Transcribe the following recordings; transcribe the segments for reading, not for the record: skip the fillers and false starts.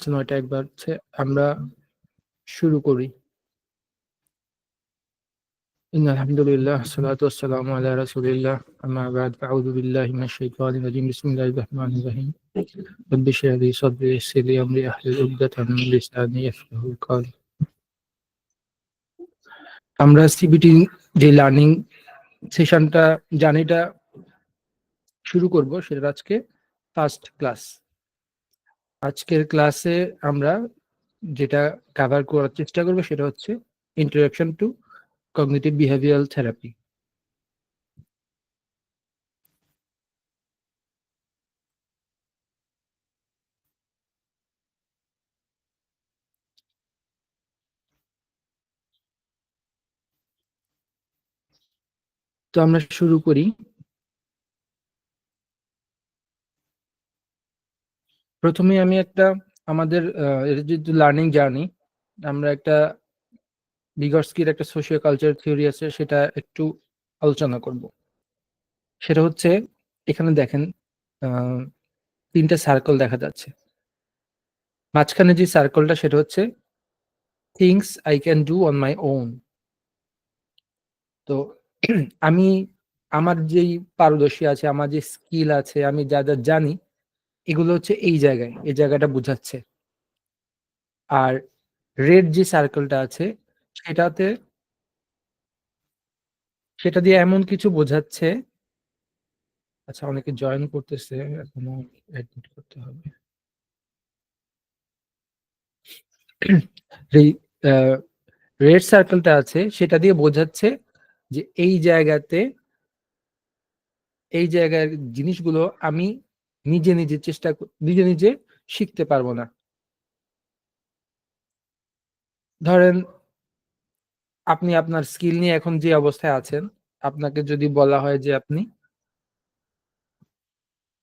আচ্ছা, ৯টা একবার হচ্ছে। আমরা শুরু করি। আলহামদুলিল্লাহ, সালাতু ওয়াসসালামু আলা রাসূলিল্লাহ, আম্মা বা'দ, আউযু বিল্লাহি মিনাশ শাইতানির রাজীম, বিসমিল্লাহির রহমানির রহিম। রব্বি ইশরাহ লি সাদরি ওয়াইসির লি আমরি ওয়াহলুল উকদাতাম মিন লিসানি ইয়াফকাহু কওলি। আমরা সিবিটি যে লার্নিং সেশনটা জার্নিটা শুরু করব, সেটা আজকে ফার্স্ট ক্লাস। আজকের ক্লাসে আমরা যেটা কভার করার চেষ্টা করব সেটা হচ্ছে introduction to cognitive behavioural therapy. তো আমরা শুরু করি। প্রথমে আমি একটা আমাদের এটা যেহেতু লার্নিং জার্নি, আমরা একটা ভিগরস্কির একটা সোশিও কালচার থিওরি আছে, সেটা একটু আলোচনা করব। সেটা হচ্ছে, এখানে দেখেন, আহ, 3টা সার্কেল দেখা যাচ্ছে। মাঝখানে যে সার্কেলটা সেটা হচ্ছে things I can do on my own. তো আমি আমার যেই পারদর্শী আছে, আমার যে স্কিল আছে, আমি যা যা জানি, এগুলো হচ্ছে এই জায়গাটা বোঝাচ্ছে। আর রেড যে সার্কেলটা আছে সেটাতে, সেটা দিয়ে এমন কিছু বোঝাচ্ছে। আচ্ছা, অনেকে জয়েন করতেছে, এখনো অ্যাডমিট করতে হবে। এই রেড সার্কেলটা আছে সেটা দিয়ে বোঝাচ্ছে যে এই জায়গার জিনিসগুলো আমি নিজে নিজে নিজে নিজে শিখতে পারবো না। ধরেন, আপনি আপনার স্কিল নিয়ে এখন যে অবস্থায় আছেন, আপনাকে যদি বলা হয় যে আপনি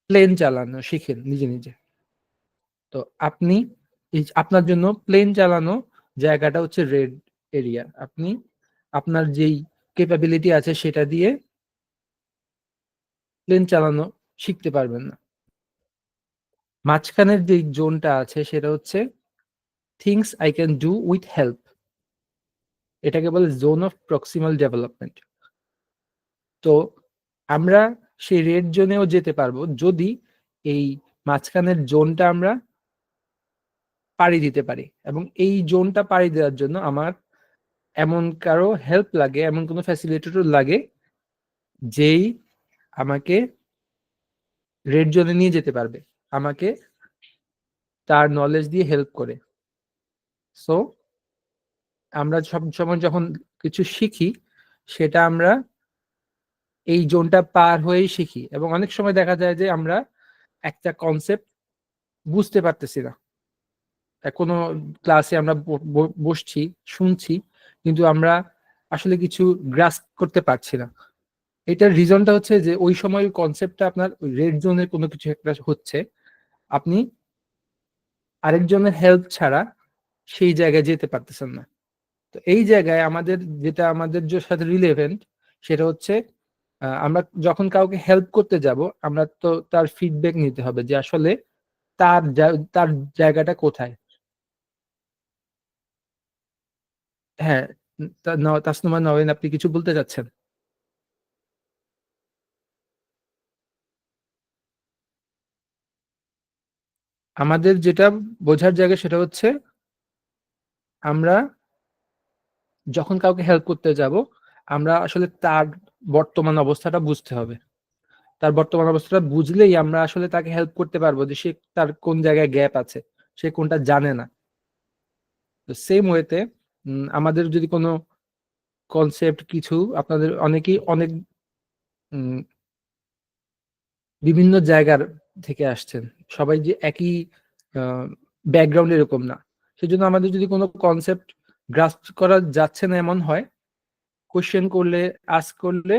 প্লেন চালানো শিখেন নিজে নিজে, তো আপনি আপনার জন্য প্লেন চালানো জায়গাটা হচ্ছে রেড এরিয়া। আপনি আপনার যেই ক্যাপাবিলিটি আছে সেটা দিয়ে প্লেন চালানো শিখতে পারবেন না। মাঝখানের যে জোনটা আছে সেটা হচ্ছে things I can do with help. এটাকে বলে জোন অফ প্রক্সিমাল ডেভেলপমেন্ট। তো আমরা সেই রেড জোনেও যেতে পারবো যদি এই মাঝখানের জোনটা আমরা পাড়ি দিতে পারি। এবং এই জোনটা পাড়ি দেওয়ার জন্য আমার এমন কারো হেল্প লাগে, এমন কোনো ফ্যাসিলিটেটর লাগে যেই আমাকে রেড জোনে নিয়ে যেতে পারবে, আমাকে তার নলেজ দিয়ে হেল্প করে। সো আমরা সব সময় যখন কিছু শিখি, সেটা আমরা এই জোনটা পার হয়েই শিখি। এবং অনেক সময় দেখা যায় যে আমরা একটা কনসেপ্ট বুঝতে পারতেছি না। কোনো ক্লাসে আমরা বসছি, শুনছি, কিন্তু আমরা আসলে কিছু গ্রাস্প করতে পারছি না। এটার রিজনটা হচ্ছে যে ওই সময় কনসেপ্টটা আপনার রেড জোনের কোনো কিছু একটা হচ্ছে, আপনি আরেকজনের হেল্প ছাড়া সেই জায়গায় যেতে পারতেছেন না। তো এই জায়গায় যেটা আমাদের সাথে রিলেভেন্ট, সেটা হচ্ছে আমরা যখন কাউকে হেল্প করতে যাব, আমরা তো তার ফিডব্যাক নিতে হবে যে আসলে তার জায়গাটা কোথায়। হ্যাঁ, তাসনুমা নওরিন, আপনি কিছু বলতে চাচ্ছেন? আমাদের যেটা বোঝার জায়গা সেটা হচ্ছে, আমরা যখন কাউকে হেল্প করতে যাব, আমরা আসলে তার বর্তমান অবস্থাটা বুঝতে হবে। তার বর্তমান অবস্থাটা বুঝলেই আমরা আসলে তাকে হেল্প করতে পারবো যে সে তার কোন জায়গায় গ্যাপ আছে, সে কোনটা জানে না। তো সেম ওয়েতে আমাদের যদি কোনো কনসেপ্ট কিছু, আপনাদের অনেকেই অনেক উম, বিভিন্ন জায়গার থেকে আসছেন, সবাই যে একই ব্যাকগ্রাউন্ড এরকম না। সেজন্য আমাদের যদি কোনো কনসেপ্ট গ্রাস্প করা যাচ্ছে না এমন হয়, কোশ্চেন করলে, আস্ক করলে,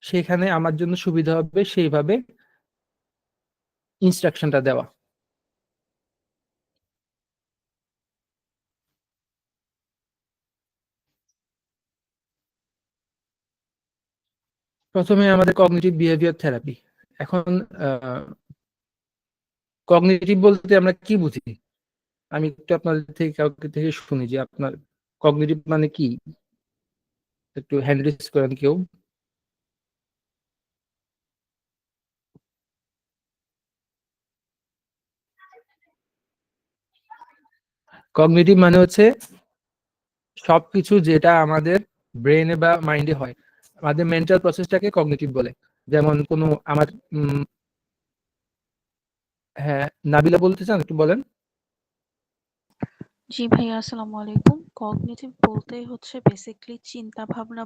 সেখানে আমার জন্য সুবিধা হবে সেইভাবে ইনস্ট্রাকশনটা দেওয়া। প্রথমে আমাদের কগনিটিভ বিহেভিয়ার থেরাপি। এখন কগনিটিভ বলতে আমরা কি বুঝি? আমি একটু আপনাদের থেকে কাউকে থেকে শুনি যে আপনার কগনিটিভ মানে কি, একটু হ্যান্ড রেজ করেন কেউ। কগনিটিভ মানে হচ্ছে সবকিছু যেটা আমাদের ব্রেনে বা মাইন্ডে হয়, আমাদের মেন্টাল প্রসেসটাকে কগনিটিভ বলে। যেমন কোনো আমার হ্যাঁ, নাবিলা বলতে চান, একটু বলেন। জি ভাইয়া, আসসালামু আলাইকুম। কগনিটিভ বলতে হচ্ছে বেসিক্যালি চিন্তা ভাবনা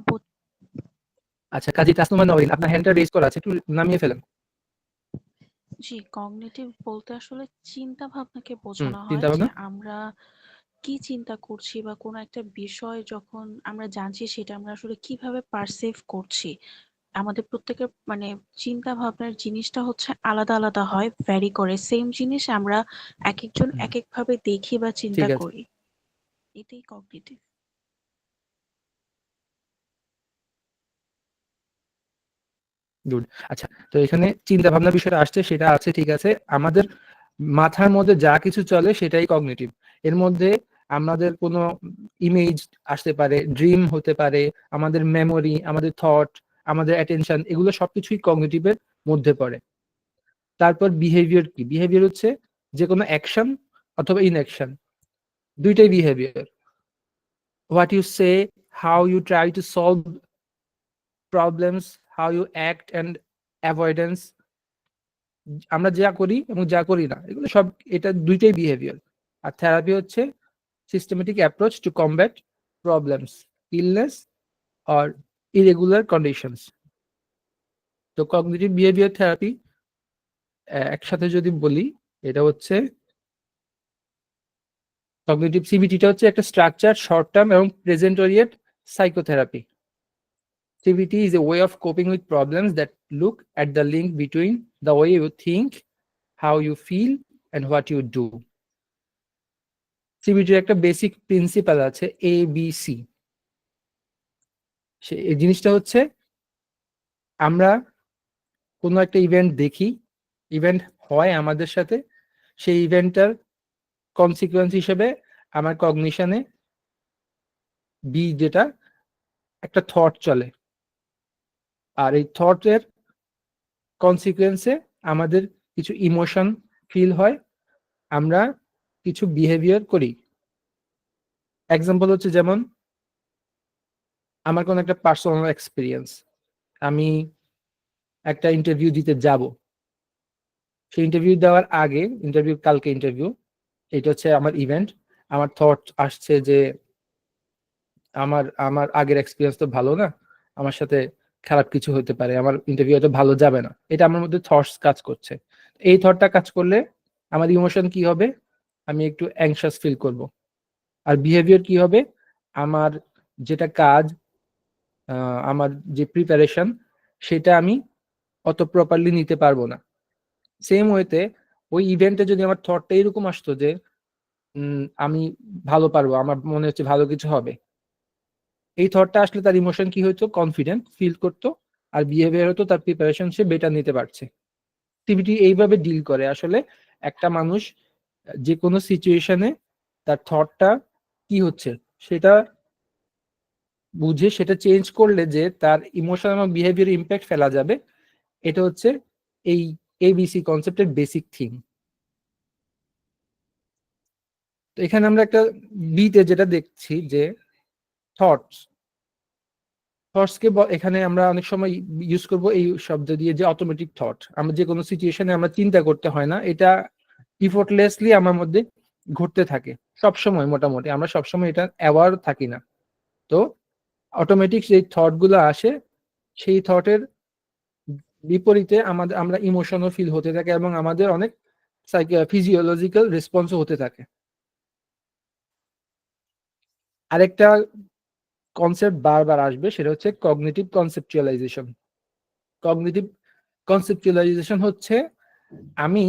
আচ্ছা, কাজী তাসনুমা নওরিন, আপনার হ্যান্ডটা রেজ করা আছে, একটু নামিয়ে ফেলেন। জি, কগনিটিভ বলতে আসলে চিন্তা ভাবনাকে হুম, বোঝানো হয় চিন্তা যে ভাবনা। আমরা কি চিন্তা করছি বা কোনো একটা বিষয় যখন আমরা জানছি সেটা আমরা আসলে কিভাবে পারসিভ করছি। আমাদের প্রত্যেকের মানে চিন্তা ভাবনার জিনিসটা হচ্ছে আলাদা আলাদা হয়, ভ্যারি করে। সেম জিনিস আমরা একেকজন হুম, একেকভাবে দেখি বা চিন্তা ঠিক আছে, করি। এটাই কগনিটিভ। গুড। আচ্ছা, তো এখানে চিন্তা ভাবনা বিষয়টা আসছে, সেটা আছে, ঠিক আছে। আমাদের মাথার মধ্যে যা কিছু চলে সেটাই কগনিটিভ। এর মধ্যে আমাদের কোনো ইমেজ আসতে পারে, ড্রিম হতে পারে, আমাদের মেমোরি, আমাদের থট, আমাদের অ্যাটেনশন, এগুলো সবকিছুই কগনিটিভের মধ্যে পড়ে। তারপর বিহেভিয়ার কি? বিহেভিয়ার হচ্ছে যে কোনো অ্যাকশন অথবা ইনঅ্যাকশন, দুইটাই behaviour. What you say, how you try to solve problems, how you act and avoidance, আমরা যা করি এবং যা করি না, এগুলো সব, এটা দুইটাই বিহেভিয়ার। আর থেরাপি হচ্ছে systematic approach to combat problems, illness or irregular conditions. তো কগনিটিভ বিহেভিয়ার থেরাপি একসাথে যদি বলি, এটা হচ্ছে কগনিটিভ সিবিটিটা হচ্ছে একটা স্ট্রাকচার, শর্ট টার্ম এবং present Orient psychotherapy. CBT is a way of coping with problems that look at the link between the way you think, how you feel, and what you do. সিবিটির একটা basic principal আছে, ABC। এই জিনিসটা হচ্ছে আমরা কোনো একটা event দেখি, event হয় আমাদের সাথে, সেই ইভেন্টটার কনসিকুয়েন্স হিসেবে আমার কগনিশনে যেটা একটা থট চলে, আর এই থটের কনসিকুয়েন্সে আমাদের কিছু ইমোশন ফিল হয়, আমরা কিছু বিহেভিয়ার করি। এক্সাম্পল হচ্ছে যেমন আমার কোনো একটা পার্সোনাল এক্সপিরিয়েন্স, আমি একটা ইন্টারভিউ দিতে যাব, সেই ইন্টারভিউ দেওয়ার আগে, ইন্টারভিউ কালকে ইন্টারভিউ, এটা হচ্ছে আমার ইভেন্ট। আমার থট আসছে যে আমার আমার আগের এক্সপিরিয়েন্স তো ভালো না, আমার সাথে খারাপ কিছু হতে পারে, আমার ইন্টারভিউ হয়তো ভালো যাবে না, এটা আমার মধ্যে থটস কাজ করছে। এই থটটা কাজ করলে আমার ইমোশন কি হবে? আমি একটু অ্যাংশাস ফিল করব। আর বিহেভিয়ার কি হবে? আমার যেটা কাজ, আমার যে প্রিপারেশন, সেটা আমি অত প্রপারলি নিতে পারবো না। সেম ওয়েতে ওই ইভেন্টে যদি আমার থটটা এরকম আসতো যে আমি ভালো পারবো, আমার মনে হচ্ছে ভালো কিছু হবে, এই থটটা আসলে তার ইমোশন কি হতো? কনফিডেন্ট ফিল করতো। আর বিহেভিয়ার হতো তার প্রিপারেশন সে বেটার নিতে পারছে। সিবিটি এইভাবে ডিল করে আসলে। একটা মানুষ যে কোনো সিচুয়েশনে তার থটটা কি হচ্ছে সেটা বুঝে সেটা চেঞ্জ করলে যে তার ইমোশন এবং বিহেভিয়ার ইম্প্যাক্ট ফেলা যাবে, এটা হচ্ছে এই ABC কনসেপ্টের বেসিক থিং। তো এখানে আমরা একটা বিতে যেটা দেখছি যে থটস, থটসকে এখানে আমরা অনেক সময় ইউজ করব এই শব্দ দিয়ে, যে অটোমেটিক থট। আমরা যে কোনো সিচুয়েশনে আমরা চিন্তা করতে হয় না, এটা ইফোর্টলেসলি আমার মধ্যে ঘটতে থাকে সব সময়। মোটামুটি আমরা সবসময় এটা অ্যাওয়ার থাকি না। তো অটোমেটিক যে থট গুলো আসে, সেই থটের বিপরীতে আমরা ইমোশনাল ফিল হতে থাকে এবং আমাদের অনেক ফিজিওলজিক্যাল রেসপন্সও হতে থাকে। আরেকটা কনসেপ্ট বারবার আসবে, সেটা হচ্ছে কগনিটিভ কনসেপচুয়ালাইজেশন। কগনিটিভ কনসেপচুয়ালাইজেশন হচ্ছে আমি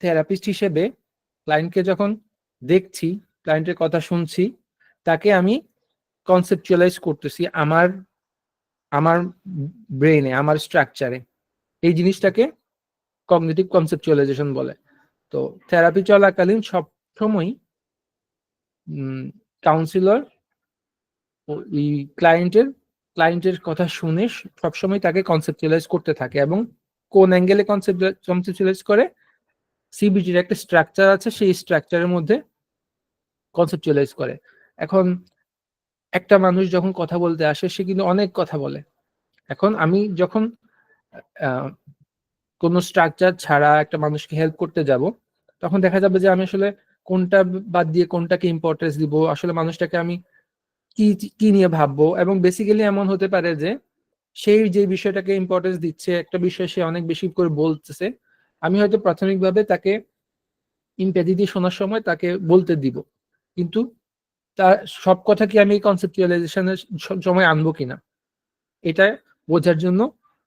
থেরাপিস্ট হিসেবে ক্লায়েন্টকে যখন দেখছি, ক্লায়েন্টের কথা শুনছি, তাকে আমি কনসেপচুয়ালাইজ করতেছি আমার আমার ব্রেনে, আমার স্ট্রাকচারে। এই জিনিসটাকে কগনিটিভ কনসেপচুয়ালাইজেশন বলে। তো থেরাপি চলাকালীন সব সময় কাউন্সিলর ওই ক্লায়েন্টের কথা শুনে সবসময় তাকে কনসেপচুয়ালাইজ করতে থাকে, এবং কোন অ্যাঙ্গেলে কনসেপচুয়ালাইজ করে, সিবিটির একটা স্ট্রাকচার আছে, সেই স্ট্রাকচারের মধ্যে কনসেপচুয়ালাইজ করে। এখন একটা মানুষ যখন কথা বলতে আসে সে কিন্তু অনেক কথা বলে। এখন আমি যখন কোনো স্ট্রাকচার ছাড়া একটা মানুষকে হেল্প করতে যাব, তখন দেখা যাবে যে আমি আসলে কোনটা বাদ দিয়ে কোনটাকে ইম্পর্টেন্স দিব, আসলে মানুষটাকে আমি কি কি নিয়ে ভাববো। এবং বেসিক্যালি এমন হতে পারে যে সেই যে বিষয়টাকে ইম্পর্টেন্স দিচ্ছে, একটা বিষয় সে অনেক বেশি করে বলতেছে, আমি হয়তো প্রাথমিকভাবে তাকে ইম্প্যাথি দিয়ে শোনার সময় তাকে বলতে দিব, কিন্তু তার সব কথা কি আমি কনসেপচুয়ালাইজেশনের সময় আনবো কিনা, এটা বোঝার জন্য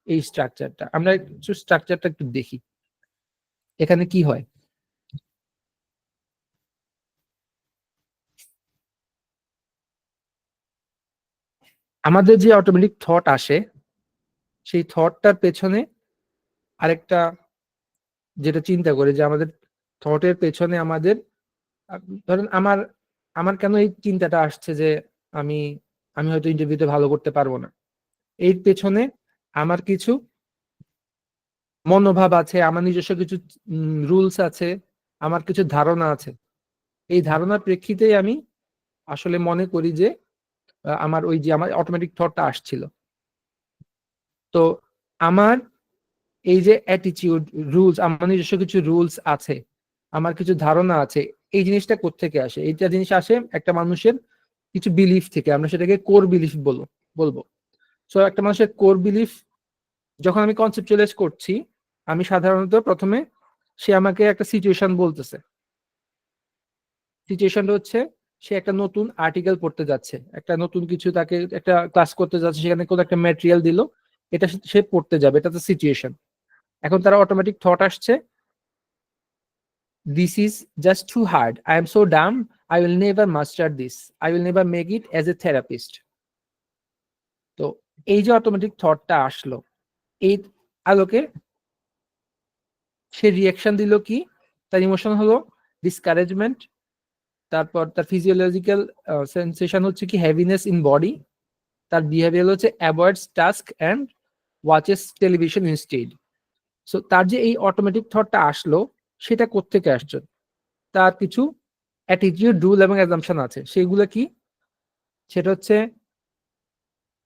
এই স্ট্রাকচারটা আমরা একটু স্ট্রাকচারটা একটু দেখি। এখানে কি হয়, আমাদের যে অটোমেটিক থট আসে, সেই থটটার পেছনে আরেকটা, যেটা চিন্তা করে যে আমাদের থটের পেছনে আমাদের ধরেন আমার আমার কেন এই চিন্তাটা আসছে যে আমি আমি হয়তো ইন্টারভিউতে ভালো করতে পারবো না, এর পেছনে আমার কিছু মনোভাব আছে, আমার নিজস্ব কিছু রুলস আছে, আমার কিছু ধারণা আছে। এই ধারণার প্রেক্ষিতেই আমি আসলে মনে করি যে আমার ওই যে আমার অটোমেটিক থটটা আসছিল। তো আমার এই যে অ্যাটিটিউড, রুলস, আমার নিজস্ব কিছু রুলস আছে, আমার কিছু ধারণা আছে, এই জিনিসটা কোত্থেকে আসে? এইটা জিনিস আসে একটা মানুষের কিছু বিলিফ থেকে, আমরা সেটাকে কোর বিলিফ বলবো। সো একটা মানুষের কোর বিলিফ যখন আমি কনসেপচুয়ালাইজ করছি, আমি সাধারণত প্রথমে সে আমাকে একটা সিচুয়েশন বলতেছে। সিচুয়েশনটা হচ্ছে সে একটা নতুন আর্টিকেল পড়তে যাচ্ছে, একটা নতুন কিছু তাকে একটা ক্লাস করতে যাচ্ছে, সেখানে কোনো একটা ম্যাটেরিয়াল দিল, এটা সে পড়তে যাবে, এটা তো সিচুয়েশন। এখন তার অটোমেটিক থট আসছে, this is just too hard, I am so dumb, I will never master this, I will never make it as a therapist. তো এই যে অটোমেটিক থটটা আসলো, এই আলোকে সে রিয়াকশন দিল কি, তার ইমোশন হলো ডিসকারেজমেন্ট, তারপর তার ফিজিওলজিক্যাল সেন্সেশন হচ্ছে কি হ্যাভিনেস ইন বডি, তার বিহেভিয়ার হচ্ছে avoids task and watches television instead. So তার যে এই অটোমেটিক থটটা আসলো, সেটা কোত্থেকে আসছে? তার কিছু অ্যাটিটিউড, রুল এবং অ্যাজাম্পশন আছে। সেগুলো কি? সেটা হচ্ছে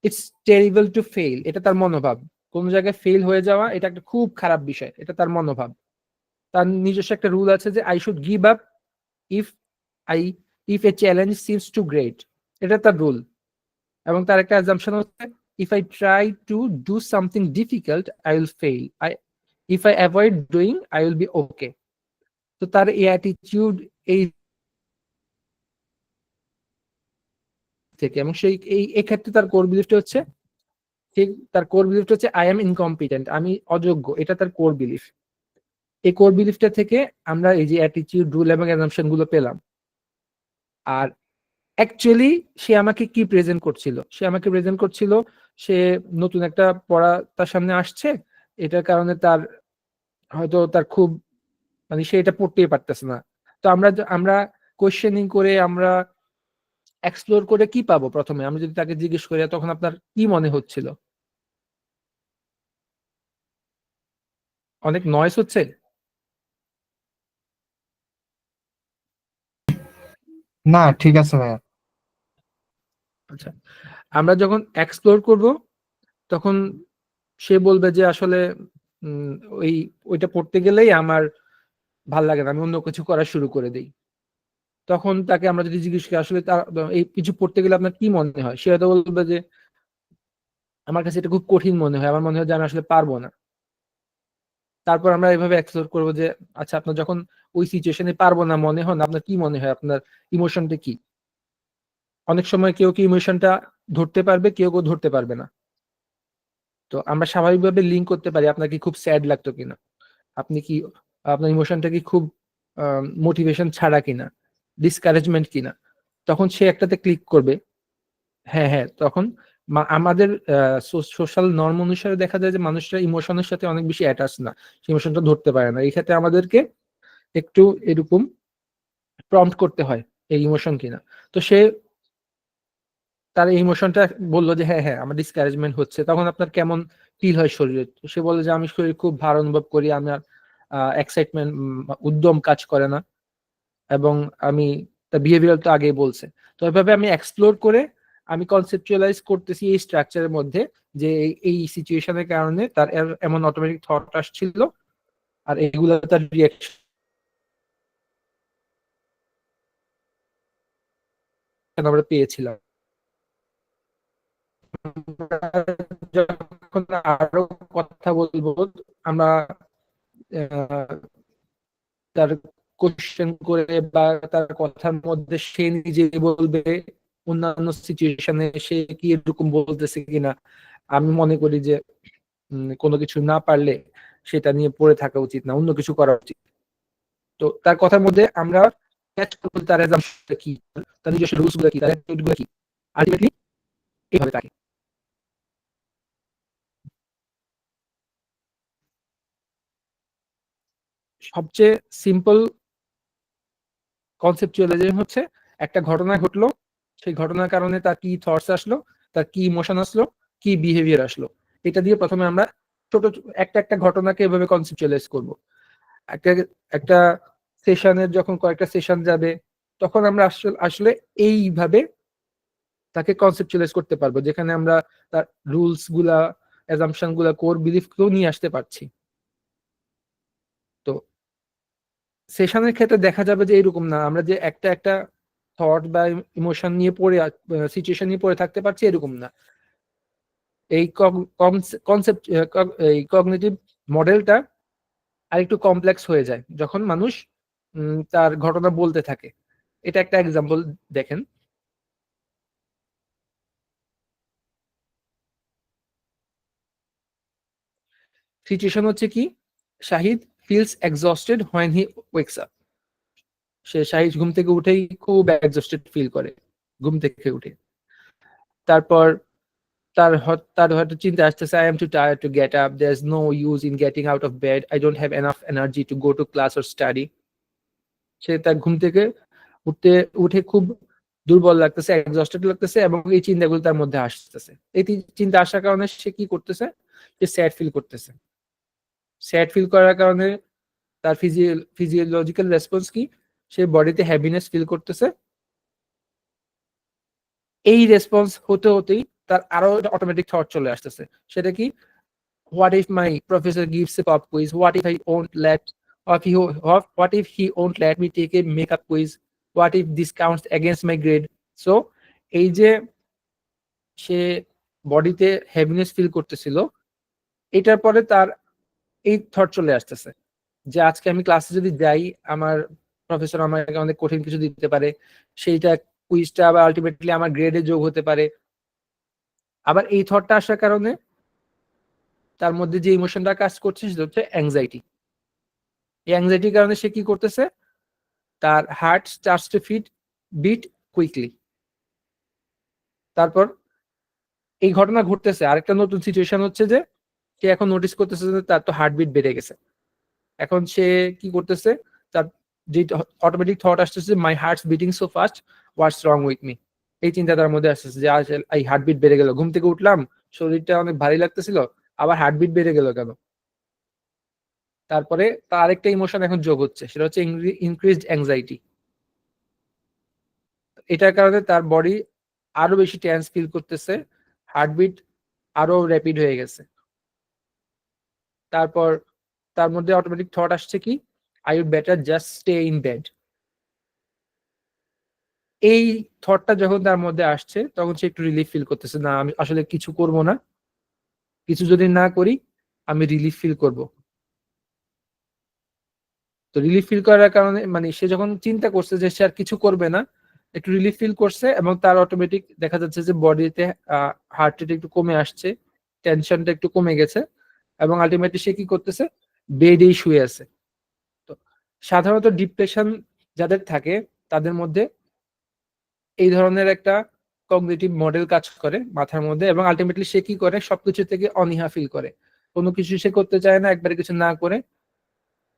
ইটস টেরিবল টু ফেল, এটা তার মনোভাব। কোন জায়গায় ফেল হয়ে যাওয়া এটা একটা খুব খারাপ বিষয়, এটা তার মনোভাব। তার নিজস্ব একটা রুল আছে যে I should give up if I if a challenge seems too great, এটা তার রুল। এবং তার একটা অ্যাজাম্পশন হচ্ছে if I try to do something difficult I will fail, if I avoid doing I will be okay. তো তার এই attitude এই থেকে, এবং সেই এই এক্ষেত্রে তার কোর বিলিফটা হচ্ছে, ঠিক তার কোর বিলিফটা হচ্ছে আই এম ইনকম্পিটেন্ট, আমি অযোগ্য, এটা তার কোর বিলিফ। এই কোর বিলিফটা থেকে আমরা এই যে অ্যাটিটিউড, রুল এবং অ্যাজাম্পশন গুলো পেলাম। আর অ্যাকচুয়ালি সে আমাকে কি প্রেজেন্ট করছিল? সে আমাকে প্রেজেন্ট করছিল সে নতুন একটা পড়া তার সামনে আসছে, এটার কারণে তার হয়তো তার খুব মানে সে এটা পড়তেই পারতেছে না। তো আমরা কোয়েশ্চেনিং করে, আমরা এক্সপ্লোর করে কি পাবো? প্রথমে আমি যদি তাকে জিজ্ঞেস করি তখন আপনার কি মনে হচ্ছিল? অনেক নয়েজ হচ্ছে। না, ঠিক আছে ভাইয়া। আচ্ছা, আমরা যখন এক্সপ্লোর করব তখন সে বলবে যে আসলে উম, ওই ওইটা পড়তে গেলেই আমার ভাল লাগে না, আমি অন্য কিছু করা শুরু করে দিই। তখন তাকে আমরা যদি জিজ্ঞেস করি আসলে তার এই কিছু পড়তে গেলে আপনার কি মনে হয়, সে হয়তো বলবে যে আমার কাছে এটা খুব কঠিন মনে হয়, আমার মনে হয় যে আমি আসলে পারবো না। তারপর আমরা এভাবে এক্সপ্লোর করবো যে আচ্ছা, আপনার যখন ওই সিচুয়েশনে পারবো না মনে হয়, আপনার কি মনে হয়, আপনার ইমোশনটা কি? অনেক সময় কেউ কি ইমোশনটা ধরতে পারবে, কেউ কেউ ধরতে পারবে না। তো আমরা স্বাভাবিকভাবে লিঙ্ক করতে পারি আপনার কি খুব স্যাড লাগতো কিনা, আপনি কি আপনার ইমোশনটা কি খুব মোটিভেশন ছাড়া কিনা, ডিসকারেজমেন্ট কিনা। তখন সে একটাতে ক্লিক করবে, হ্যাঁ হ্যাঁ, তখন আমাদের সোশ্যাল নর্ম অনুসারে দেখা যায় যে মানুষরা ইমোশনের সাথে অনেক বেশি অ্যাটাচ না, ইমোশনটা ধরতে পারে না। এই ক্ষেত্রে আমাদেরকে একটু এরকম প্রম্পট করতে হয় এই ইমোশন কিনা। তো সে তার ইমোশনটা বললো যে হ্যাঁ হ্যাঁ আমার ডিসকারেজমেন্ট হচ্ছে, তখন আপনার কেমন ফিল হয় শরীরে? তো সে বলে যে আমি শরীর খুব ভার অনুভব করি, আমার এক্সাইটমেন্ট উদ্যম কাজ করে না, এবং আমি তার বিহেভিয়ার তো আগেই বলছে। তো এভাবে আমি এক্সপ্লোর করে আমি কনসেপচুয়ালাইজ করতেছি এই স্ট্রাকচারের মধ্যে যে এই সিচুয়েশনের কারণে তার এমন অটোমেটিক থট আসছিল, আর এগুলো তার রিয়াকশন আমরা পেয়েছিলাম। যখন আরো কথা বলবো আমরা তার কোশ্চেন করে বা তার কথার মধ্যে সে নিজে বলবে অন্যান্য সিচুয়েশনে সে কি এরকম বলতেছে কিনা। আমি মনে করি যে কোনো কিছু না পারলে সেটা নিয়ে পড়ে থাকা উচিত না, অন্য কিছু করা উচিত। তো তার কথার মধ্যে আমরা ক্যাচ করবো তার assumption কি, তার নিজস্ব রুলস গুলো কি, তার attitude গুলো কি, আলটিমেটলি এইভাবে তাকে সবচেয়ে সিম্পল কনসেপচুয়ালাইজেশন হচ্ছে একটা ঘটনা ঘটলো, সেই ঘটনার কারণে তার কি থটস আসলো, তার কি ইমোশন আসলো, কি বিহেভিয়ার আসলো, এটা দিয়ে প্রথমে আমরা ছোট একটা একটা ঘটনাকে এভাবে কনসেপচুয়ালাইজ করব। একটা একটা সেশনের যখন কয়েকটা সেশন যাবে তখন আমরা আসলে আসলে এইভাবে তাকে কনসেপচুয়ালাইজ করতে পারবো, যেখানে আমরা তার রুলস গুলা, অ্যাজাম্পশন গুলা, কোর বিলিফ গুলো নিয়ে আসতে পারছি। তো সেশনের ক্ষেত্রে দেখা যাবে যে এরকম না আমরা যে একটা একটা থট বা ইমোশন নিয়ে পড়ে সিচুয়েশন নিয়ে পড়ে থাকতে পারছি, এরকম না। এই কনসেপ্ট, এই কগনিটিভ মডেলটা আরেকটু কমপ্লেক্স হয়ে যায় যখন মানুষ তার ঘটনা বলতে থাকে। এটা একটা এক্সাম্পল দেখেন। সিচুয়েশন হচ্ছে কি, Shahid feels exhausted when he wakes up. Shahid ঘুম থেকে উঠেই খুব এক্সস্টেড ফিল করে, ঘুম থেকে উঠে। তারপর তার হয়তো চিন্তা আসতেছে, I am too tired to get up, there is no use in getting out of bed, I don't have enough energy to go to class or study. সে তার ঘুম থেকে উঠতে উঠে খুব দুর্বল লাগতেছে, এক্সস্টেড লাগতেছে, এবং এই চিন্তাগুলো তার মধ্যে আসতেছে। এই চিন্তা আসার কারণে সে কি করতেছে, সে স্যাড ফিল করতেছে। স্যাড ফিল করার কারণে তার ফিজিওলজিক্যাল রেসপন্স কি, সে বডিতে হ্যাপিনেস ফিল করতেছে। এই রেসপন্স হতে হতেই তার আরো অটোমেটিক থট চলে আসতেছে। সেটা কি, what if my professor gives a pop quiz, what if he won't let me take a makeup quiz, what if this counts against my grade? So এই যে সে বডিতে হ্যাপিনেস ফিল করতেছিল, এটার পরে তার এই থট চলে আসতেছে যে আজকে আমি ক্লাসে যদি যাই, আমার প্রফেসর আমাকে অনেক কঠিন কিছু দিতে পারে, সেইটা কুইজটা আবার আলটিমেটলি আমার গ্রেডে যোগ হতে পারে। আবার এই থটটা আসার কারণে তার মধ্যে যে ইমোশনটা কাজ করছে সেটা হচ্ছে অ্যাংজাইটি। এই অ্যাংজাইটির কারণে সে কি করতেছে, তার heart starts to beat quickly. তারপর এই ঘটনা ঘটতেছে, আরেকটা নতুন সিচুয়েশন হচ্ছে যে সে এখন নোটিস করতেছে যে তার তো হার্টবিট বেড়ে গেছে। এখন সে কি করতেছে, তার যে অটোমেটিক থট আসতেছে, my heart's beating so fast, what's wrong with me. এই চিন্তা তার মধ্যে আসতেছে যে আজ এই হার্টবিট বেড়ে গেল, ঘুম থেকে উঠলাম শরীরটা অনেক ভারী লাগতেছিল, আবার হার্টবিট বেড়ে গেল কেন। তারপরে তার আরেকটা ইমোশন এখন যোগ হচ্ছে, সেটা হচ্ছে ইনক্রিজড অ্যাংজাইটি। এটার কারণে তার বডি আরো বেশি টেন্স ফিল করতেছে, হার্টবিট আরো র্যাপিড হয়ে গেছে। তারপর তার মধ্যে অটোমেটিক থট আসছে কি, I would better just stay in bed. এই থটটা যখন তার মধ্যে আসছে তখন সে একটু রিলিফ ফিল করতেছে, না আমি আসলে কিছু করব না, কিছু যদি না করি আমি রিলিফ ফিল করব। তো রিলিফ ফিল করার কারণে মানে সে যখন চিন্তা করছে যে সে আর কিছু করবে না, একটু রিলিফ ফিল করছে, এবং তার অটোমেটিক দেখা যাচ্ছে যে বডিতে হার্ট রেট একটু কমে আসছে, টেনশনটা একটু কমে গেছে, এবং আলটিমেটলি সে কি করতেছে, বেডেই শুয়ে আছে। তো সাধারণত ডিপ্রেশন যাদের থাকে তাদের মধ্যে এই ধরনের একটা কগনিটিভ মডেল কাজ করে মাথার মধ্যে, এবং আলটিমেটলি সে কি করে, সবকিছু থেকে অনীহা ফিল করে, কোনো কিছু সে করতে চায় না, একবারে কিছু না করে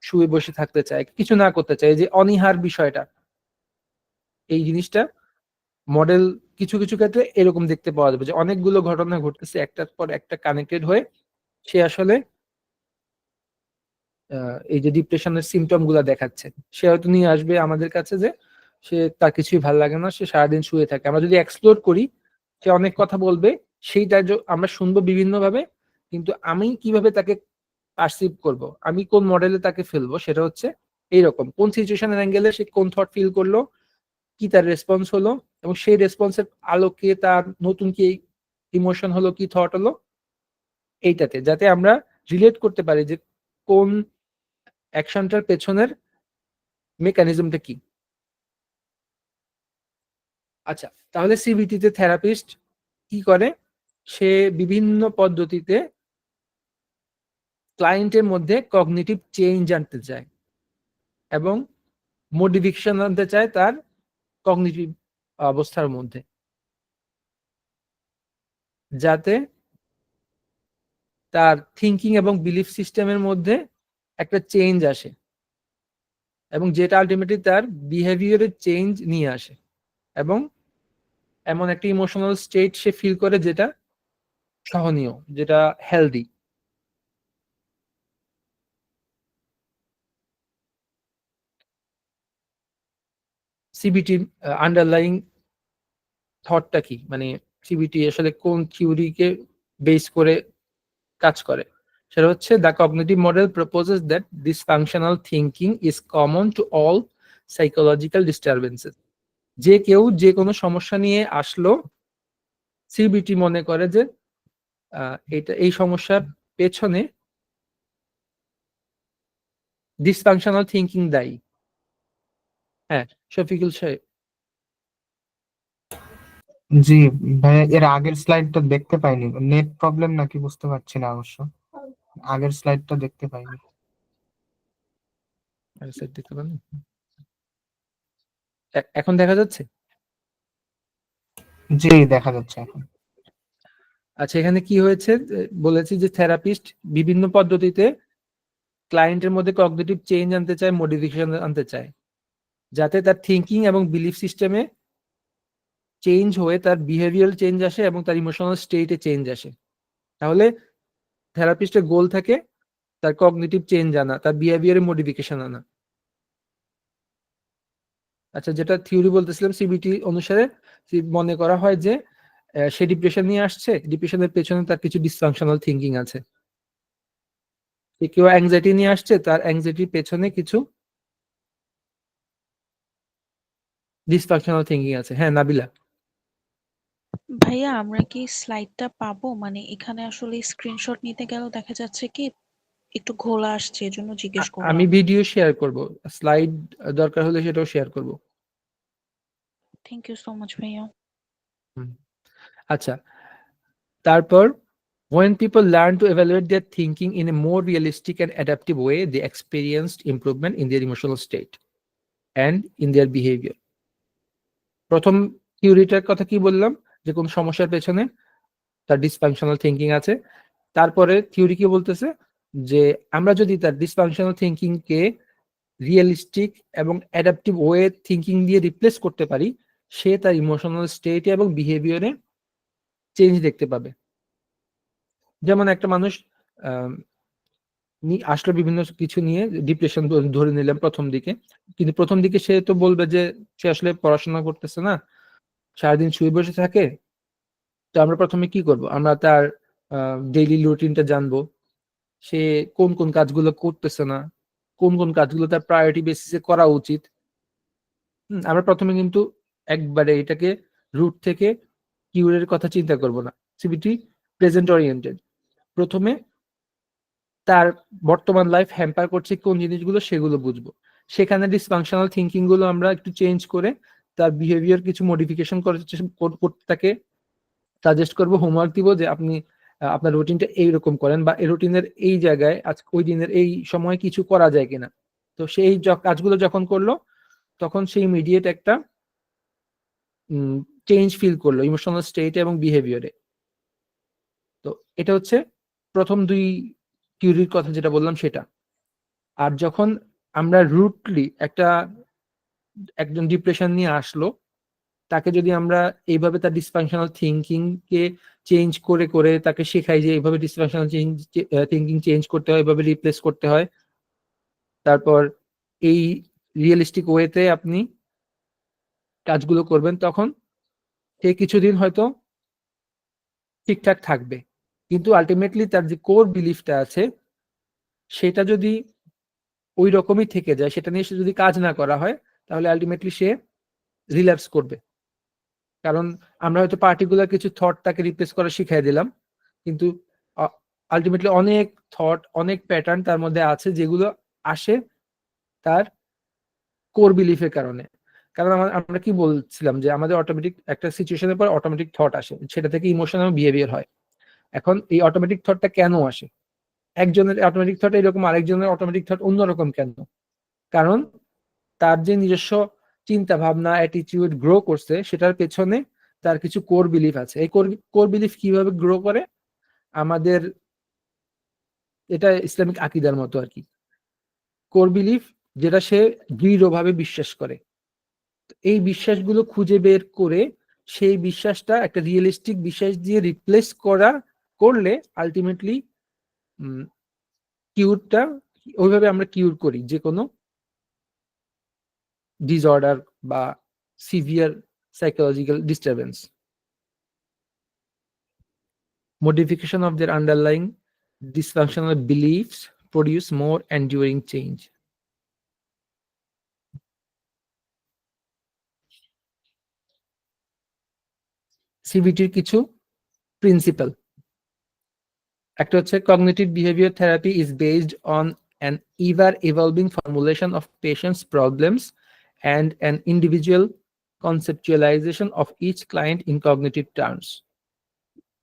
শুয়ে বসে থাকতে চায়, কিছু না করতে চায়। এই যে অনীহার বিষয়টা, এই জিনিসটা মডেল কিছু কিছু ক্ষেত্রে এরকম দেখতে পাওয়া যাবে যে অনেকগুলো ঘটনা ঘটতেছে একটার পর একটা কানেক্টেড হয়ে সে আসলে এই যে ডিপ্রেশনের সিমটম গুলা দেখাচ্ছে। সে হয়তো নিয়ে আসবে আমাদের কাছে যে সে তার কিছুই ভালো লাগে না, সে সারাদিন শুয়ে থাকে। আমরা যদি এক্সপ্লোর করি, সে অনেক কথা বলবে, সেইটা আমরা শুনবো বিভিন্ন ভাবে, কিন্তু আমি কিভাবে তাকে পারসিভ করব, আমি কোন মডেলে তাকে ফেলবো, সেটা হচ্ছে এইরকম কোন সিচুয়েশনের অ্যাঙ্গেলে সে কোন থট ফিল করলো, কি তার রেসপন্স হলো, এবং সেই রেসপন্সের আলোকে তার নতুন কি ইমোশন হলো, কি থট হলো, এইটাতে যাতে আমরা রিলেট করতে পারি যে কোন অ্যাকশনটার পেছনের মেকানিজমটা কি। আচ্ছা, তাহলে সিবিটি তে থেরাপিস্ট কি করে, সে বিভিন্ন পদ্ধতিতে ক্লায়েন্টের মধ্যে কগনিটিভ চেঞ্জ আনতে চায় এবং মডিফিকেশন আনতে চায় তার কগনিটিভ অবস্থার মধ্যে, যাতে তার থিঙ্কিং এবং বিলিফ সিস্টেমের মধ্যে একটা চেঞ্জ আসে, এবং যেটা আলটিমেটলি তার বিহেভিয়ারের চেঞ্জ নিয়ে আসে, এবং এমন একটা ইমোশনাল স্টেট সে ফিল করে যেটা সহনীয়, যেটা হেলদি। সিবিটির আন্ডারলাইং থটটা কি, মানে সিবিটি আসলে কোন থিওরিকে বেস করে কাজ করে, সেটা হচ্ছে the cognitive model proposes that dysfunctional thinking is common to all psychological disturbances. যে কেউ যে কোনো সমস্যা নিয়ে আসলো, সিবিটি মনে করে যে এটা এই সমস্যার পেছনে ডিসফাংশনাল থিঙ্কিং দায়ী। হ্যাঁ, শফিকুল সাহেব। জি ভাইয়া, এর আগের স্লাইডটা দেখতে পাইনি, নেট প্রবলেম নাকি বুঝতে পারছি না অবশ্য, আগের স্লাইডটা দেখতে পাইনি। দেখতে পারেন, এখন দেখা যাচ্ছে? জি দেখা যাচ্ছে এখন। আচ্ছা, এখানে কি হয়েছে, বলেছি যে থেরাপিস্ট বিভিন্ন পদ্ধতিতে ক্লায়েন্টের মধ্যে কগনিটিভ চেঞ্জ আনতে চায়, মডিফিকেশন আনতে চায়, যাতে তার থিঙ্কিং এবং বিলিফ সিস্টেমে চেঞ্জ হয়ে তার বিহেভিয়ারাল চেঞ্জ আসে এবং তার ইমোশনাল স্টেটে চেঞ্জ আসে। তাহলে থেরাপিস্টের গোল থাকে তার কগনিটিভ চেঞ্জ আনা, তার বিহেভিয়ারে মডিফিকেশন আনা। আচ্ছা, যেটা থিওরি বলতেছিলাম, সিবিটি অনুসারে মনে করা হয় যে সে ডিপ্রেশন নিয়ে আসছে, ডিপ্রেশনের পেছনে তার কিছু ডিসফাংশনাল থিঙ্কিং আছে। কেউ অ্যাংজাইটি নিয়ে আসছে, তার অ্যাংজাইটির পেছনে কিছু ডিসফাংশনাল থিঙ্কিং আছে। হ্যাঁ, নাবিলা। ভাইয়া আমরা কি স্লাইডটা পাবো? মানে এখানে আসলে স্ক্রিনশট নিতে গেলেও দেখা যাচ্ছে কি একটু ঘোলা আসছে, এজন্য জিজ্ঞেস আমি করলাম। ভিডিও শেয়ার করব, স্লাইড দরকার হলে সেটাও শেয়ার করব। থ্যাংক ইউ সো মাচ ভাইয়া। আচ্ছা, তারপর when people learn to evaluate their thinking in a more realistic and adaptive way, they experienced improvement in their emotional state and in their behavior. প্রথম থিওরিটার কথা কি বললাম, যে কোন সমস্যার পেছনে তার ডিসফাংশনাল থিঙ্কিং আছে। তারপরে থিওরি কি বলতেছে, যে আমরা যদি তার ডিসফাংশনাল থিঙ্কিং কে রিয়েলিস্টিক এবং অ্যাডাপটিভ ওয়ে থিঙ্কিং দিয়ে রিপ্লেস করতে পারি, সে তার ইমোশনাল স্টেট এবং বিহেভিয়ারে চেঞ্জ দেখতে পাবে। যেমন একটা মানুষ আসলে বিভিন্ন কিছু নিয়ে ডিপ্রেশন ধরে নিলাম প্রথম দিকে, কিন্তু প্রথম দিকে সে তো বলবে যে সে আসলে পড়াশোনা করতেছে না, সারাদিন শুয়ে বসে থাকে। তো আমরা প্রথমে কি করব, আমরা তার ডেইলি রুটিনটা জানবো, সে কোন কোন কাজগুলো করতেছে না, কোন কোন কাজগুলো তার প্রায়োরিটি বেসিসে করা উচিত। আমরা প্রথমে কিন্তু একবারে এটাকে রুট থেকে কিউরের কথা চিন্তা করব না। CBT present oriented. প্রথমে তার বর্তমান লাইফ হ্যাম্পার করছে কোন জিনিসগুলো, সেগুলো বুঝবো। সেখানে ডিসফাংশনাল থিঙ্কিং গুলো আমরা একটু চেঞ্জ করে তার বিহেভিয়ার কিছু মডিফিকেশন করতে তাকে সাজেস্ট করবো, হোমওয়ার্ক দিব যে আপনি আপনার রুটিনটা এইরকম করেন, বা এই রুটিনের এই জায়গায় আজ ওই দিনের এই সময় কিছু করা যায় কিনা। তো সেই কাজগুলো যখন করলো, তখন সে ইমিডিয়েট একটা চেঞ্জ ফিল করলো ইমোশনাল স্টেটে এবং বিহেভিয়ারে। তো এটা হচ্ছে প্রথম দুই থিওরির কথা যেটা বললাম সেটা। আর যখন আমরা রুটলি একজন ডিপ্রেশন নিয়ে আসলো, তাকে যদি আমরা এইভাবে তার ডিসফাংশনাল থিঙ্কিং কে চেঞ্জ করে করে তাকে শেখাই যে এইভাবে ডিসফাংশনাল থিঙ্কিং চেঞ্জ করতে হয়, এইভাবে রিপ্লেস করতে হয়, তারপর এই রিয়েলিস্টিক ওয়েতে আপনি কাজগুলো করবেন, তখন সে কিছুদিন হয়তো ঠিকঠাক থাকবে। কিন্তু আলটিমেটলি তার যে কোর বিলিফটা আছে সেটা যদি ওই রকমই থেকে যায়, সেটা নিয়ে সে যদি কাজ না করা হয়, তাহলে আলটিমেটলি সে রিল্যাপস করবে। কারণ আমরা হয়তো পার্টিকুলার কিছু থট তাকে রিপ্লেস করা শিখাই দিলাম, কিন্তু আলটিমেটলি অনেক থট, অনেক প্যাটার্ন তার মধ্যে আছে যেগুলো আসে তার কোর বিলিফের কারণে। কারণ আমরা কি বলছিলাম যে আমাদের অটোমেটিক একটা সিচুয়েশনের পর অটোমেটিক থট আসে, সেটা থেকে ইমোশন এবং বিহেভিয়ার হয়। এখন এই অটোমেটিক থটটা কেন আসে? একজনের অটোমেটিক থট এরকম, আরেকজনের অটোমেটিক থট অন্যরকম কেন? কারণ তার যে নিজস্ব চিন্তা ভাবনা, অ্যাটিটিউড গ্রো করছে, সেটার পেছনে তার কিছু কোর বিলিফ আছে। এই কোর বিলিফ কিভাবে গ্রো করে? আমাদের এটা ইসলামিক আকীদার মতো আর কি। কোর বিলিফ যেটা সে দৃঢ়ভাবে বিশ্বাস করে, এই বিশ্বাসগুলো খুঁজে বের করে সেই বিশ্বাসটা একটা রিয়েলিস্টিক বিশ্বাস দিয়ে রিপ্লেস করলে আলটিমেটলি কিউরটা ওইভাবে আমরা কিউর করি যে কোনো ডিসঅর্ডার বা severe psychological disturbance. Modification of their underlying dysfunctional beliefs produce more enduring change. সিবিটির কিছু প্রিন্সিপাল। একটা হচ্ছে cognitive behavior therapy is based on an ever evolving formulation of patient's problems and an individual conceptualization of each client in cognitive terms.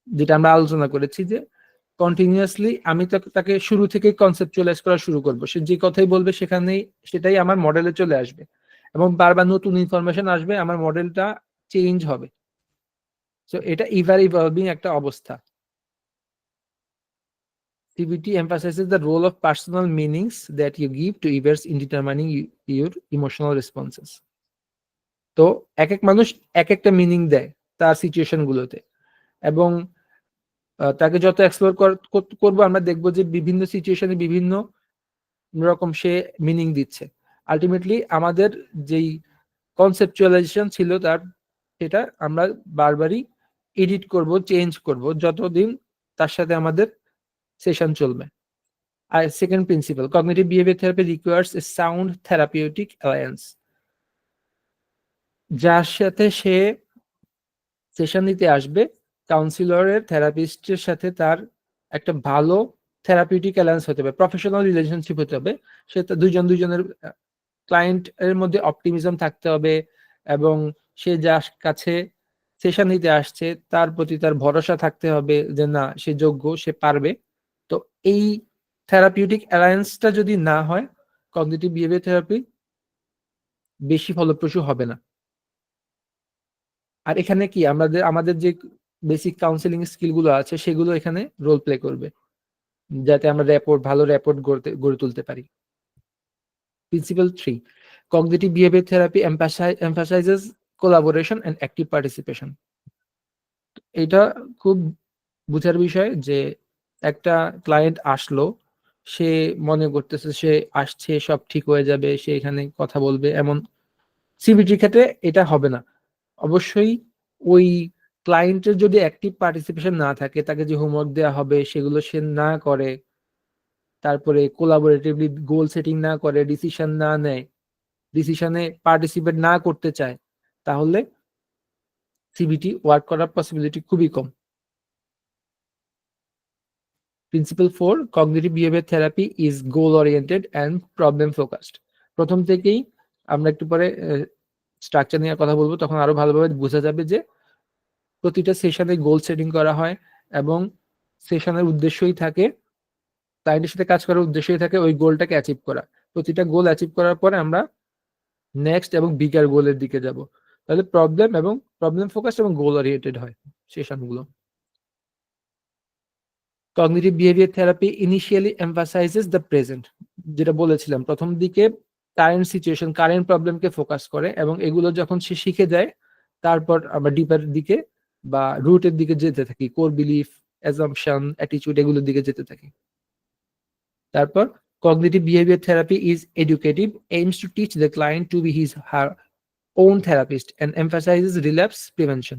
যেটা আমরা আলোচনা করেছি যে continuously আমি তাকে শুরু থেকে কনসেপচুয়ালাইজ করা শুরু করবো, সে যে কথাই বলবে সেটাই আমার মডেলে চলে আসবে এবং বারবার নতুন ইনফরমেশন আসবে, আমার মডেলটা চেঞ্জ হবে। সো এটা ইভার ইভলভিং একটা অবস্থা। CBT emphasizes the role of personal meanings that you give to events in determining your emotional responses. তো এক এক মানুষ এক একটা মিনিং দেয় তার সিচুয়েশন গুলোতে, এবং তাকে যত এক্সপ্লোর করবো আমরা দেখবো যে বিভিন্ন সিচুয়েশনে বিভিন্ন রকম সে মিনিং দিচ্ছে। আলটিমেটলি আমাদের যেই কনসেপচুয়ালাইজেশন ছিল তার, সেটা আমরা বারবারই এডিট করব, চেঞ্জ করব যতদিন তার সাথে আমাদের সেশন চলবে। আর second principle, cognitive behaviour therapy requires a sound therapeutic alliance. যার সাথে সে সেশন দিতে আসবে, কাউন্সিলরের থেরাপিস্টের সাথে তার একটা ভালো থেরাপিউটিক অ্যালায়েন্স হতে হবে, প্রফেশনাল রিলেশনশিপ হতে হবে। সে দুজনের ক্লায়েন্ট এর মধ্যে অপটিমিজম থাকতে হবে, এবং সে যার কাছে সেশন নিতে আসছে তার প্রতি তার ভরসা থাকতে হবে যে না, সে যোগ্য, সে পারবে। তো এই থেরাপিউটিক অ্যালায়েন্সটা যদি না হয়, কগনিটিভ বিহেভিয়ার থেরাপি বেশি ফলপ্রসূ হবে না। আর এখানে কি আমাদের যে বেসিক কাউন্সিলিং স্কিল গুলো আছে সেগুলো এখানে রোল প্লে করবে, যাতে আমরা ভালো র্যাপোর্ট গড়ে তুলতে পারি। Principle 3, cognitive behavior therapy emphasizes collaboration and active participation. এটা খুব বুঝার বিষয় যে একটা ক্লায়েন্ট আসলো, সে মনে করতেছে সে আসছে সব ঠিক হয়ে যাবে, সে এখানে কথা বলবে, এমন সিবিটির ক্ষেত্রে এটা হবে না। অবশ্যই ওই ক্লায়েন্টের যদি অ্যাক্টিভ পার্টিসিপেশন না থাকে, তাকে যে হোমওয়ার্ক দেওয়া হবে সেগুলো সে না করে, তারপরে কোলাবোরেটিভলি গোল সেটিং না করে, ডিসিশন না নেয়, ডিসিশনে পার্টিসিপেট না করতে চায়, তাহলে সিবিটি ওয়ার্ক করার পসিবিলিটি খুবই কম। Principle 4, cognitive behaviour therapy is goal oriented and problem focused. প্রথম থেকেই আমরা একটু পরে স্ট্রাকচার নিয়ে কথা বলবো, তখন আরো ভালোভাবে বোঝা যাবে যে প্রতিটা সেশনে গোল সেটিং করা হয় এবং সেশনের উদ্দেশ্যই থাকে, ক্লায়েন্টের সাথে কাজ করার উদ্দেশ্যই থাকে ওই গোলটাকে অ্যাচিভ করা। প্রতিটা গোল অ্যাচিভ করার পরে আমরা নেক্সট এবং বিগার গোলের দিকে যাব। তাহলে প্রবলেম ফোকাস এবং গোল ওরিয়েন্টেড হয় সেশনগুলো। Cognitive behaviour therapy initially emphasizes the present, যেটা বলেছিলাম প্রথম দিকে কারেন্ট সিচুয়েশন কারেন্ট প্রবলেমকে ফোকাস করে, এবং এগুলো যখন সে শিখে যায় তারপর আমরা ডিপার দিকে বা রুটের দিকে যেতে থাকি, কোর বিলিফ, অ্যাজাম্পশন, অ্যাটিটিউড এগুলোর দিকে যেতে থাকি। তারপর cognitive behavior therapy is educative, aims to teach the client to be her own therapist and emphasizes relapse prevention.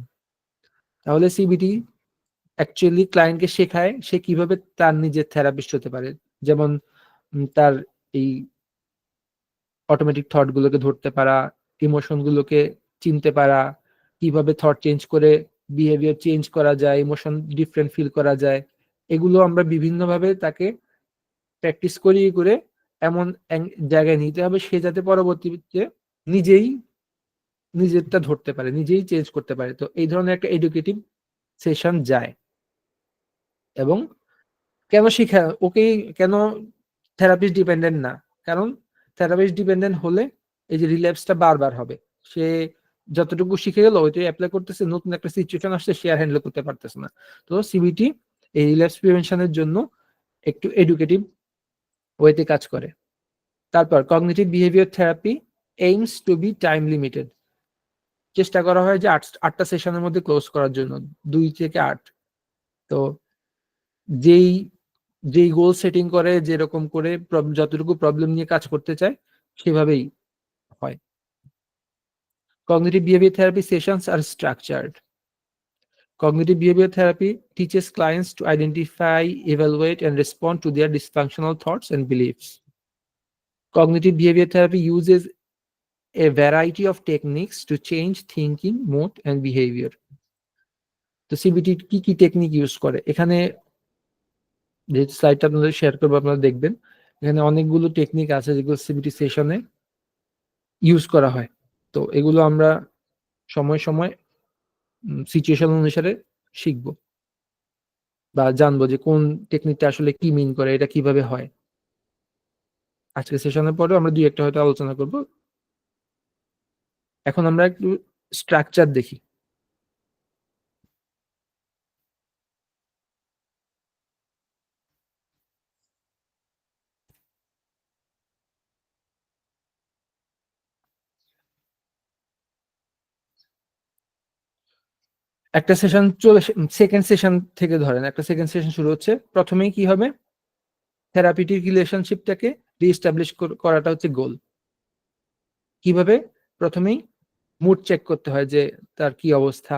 তাহলে সিবিটি অ্যাকচুয়ালি ক্লায়েন্টকে শেখায় সে কিভাবে তার নিজের থেরাপিস্ট হতে পারে, যেমন তার এই অটোমেটিক থট গুলোকে ধরতে পারা, ইমোশন গুলোকে চিনতে পারা, কিভাবে থট চেঞ্জ করে বিহেভিয়ার চেঞ্জ করা যায়, ইমোশন ডিফারেন্ট ফিল করা যায়, এগুলো আমরা বিভিন্নভাবে তাকে প্র্যাকটিস করিয়ে করে এমন জায়গায় নিতে হবে সে যাতে পরবর্তীতে নিজেই নিজেরটা ধরতে পারে, নিজেই চেঞ্জ করতে পারে। তো এই ধরনের একটা এডুকেটিভ সেশন যায়। এবং কেন শিখা ওকে কেন থেরাপিস্ট ডিপেন্ডেন্ট না, কারণ থেরাপিস্ট ডিপেন্ডেন্ট হলে এই যে রিল্যাপসটা বারবার হবে, সে যতটুকু শিখে গেল ওইটাই অ্যাপ্লাই করতেছে, নতুন একটা সিচুয়েশন আসছে সে আর হ্যান্ডেল করতে পারতেছে না। তো সিবিটি এই রিল্যাপস প্রিভেনশনের জন্য একটু এডুকেটিভ ওয়েতে কাজ করে। তারপর cognitive behaviour therapy aims to be time limited, চেষ্টা করা হয় যে 8টা সেশনের মধ্যে ক্লোজ করার জন্য, 2 থেকে 8। তো যেই যেই গোল সেটিং করে, যেরকম করে যতটুকু প্রবলেম নিয়ে কাজ করতে চায় সেভাবেই হয়। Cognitive behavior therapy sessions are structured. Cognitive behavior therapy teaches clients to identify, evaluate, and respond to their dysfunctional thoughts and beliefs. Cognitive behavior therapy uses a variety of techniques to change thinking, mood, and behavior. তো CBT কি কি technique use করে, এখানে যে স্লাইডটা আপনাদের share করবো আপনারা দেখবেন, এখানে অনেকগুলো টেকনিক আছে যেগুলো সিবিটি সেশনে ইউজ করা হয়। তো এগুলো আমরা সময় সময় সিচুয়েশন অনুসারে শিখবো বা জানবো যে কোন টেকনিকটা আসলে কি মিন করে, এটা কিভাবে হয়। আজকে সেশনের পরেও আমরা 2-1টা হয়তো আলোচনা করব। এখন আমরা একটু স্ট্রাকচার দেখি। একটা সেশন চলে, সেকেন্ড সেশন থেকে ধরেন একটা সেকেন্ড সেশন শুরু হচ্ছে, প্রথমেই কি হবে, থেরাপিটিক রিলেশনশিপটাকে রিএস্টাবলিশ করাটা হচ্ছে গোল। কিভাবে, প্রথমেই মুড চেক করতে হয় যে তার কি অবস্থা,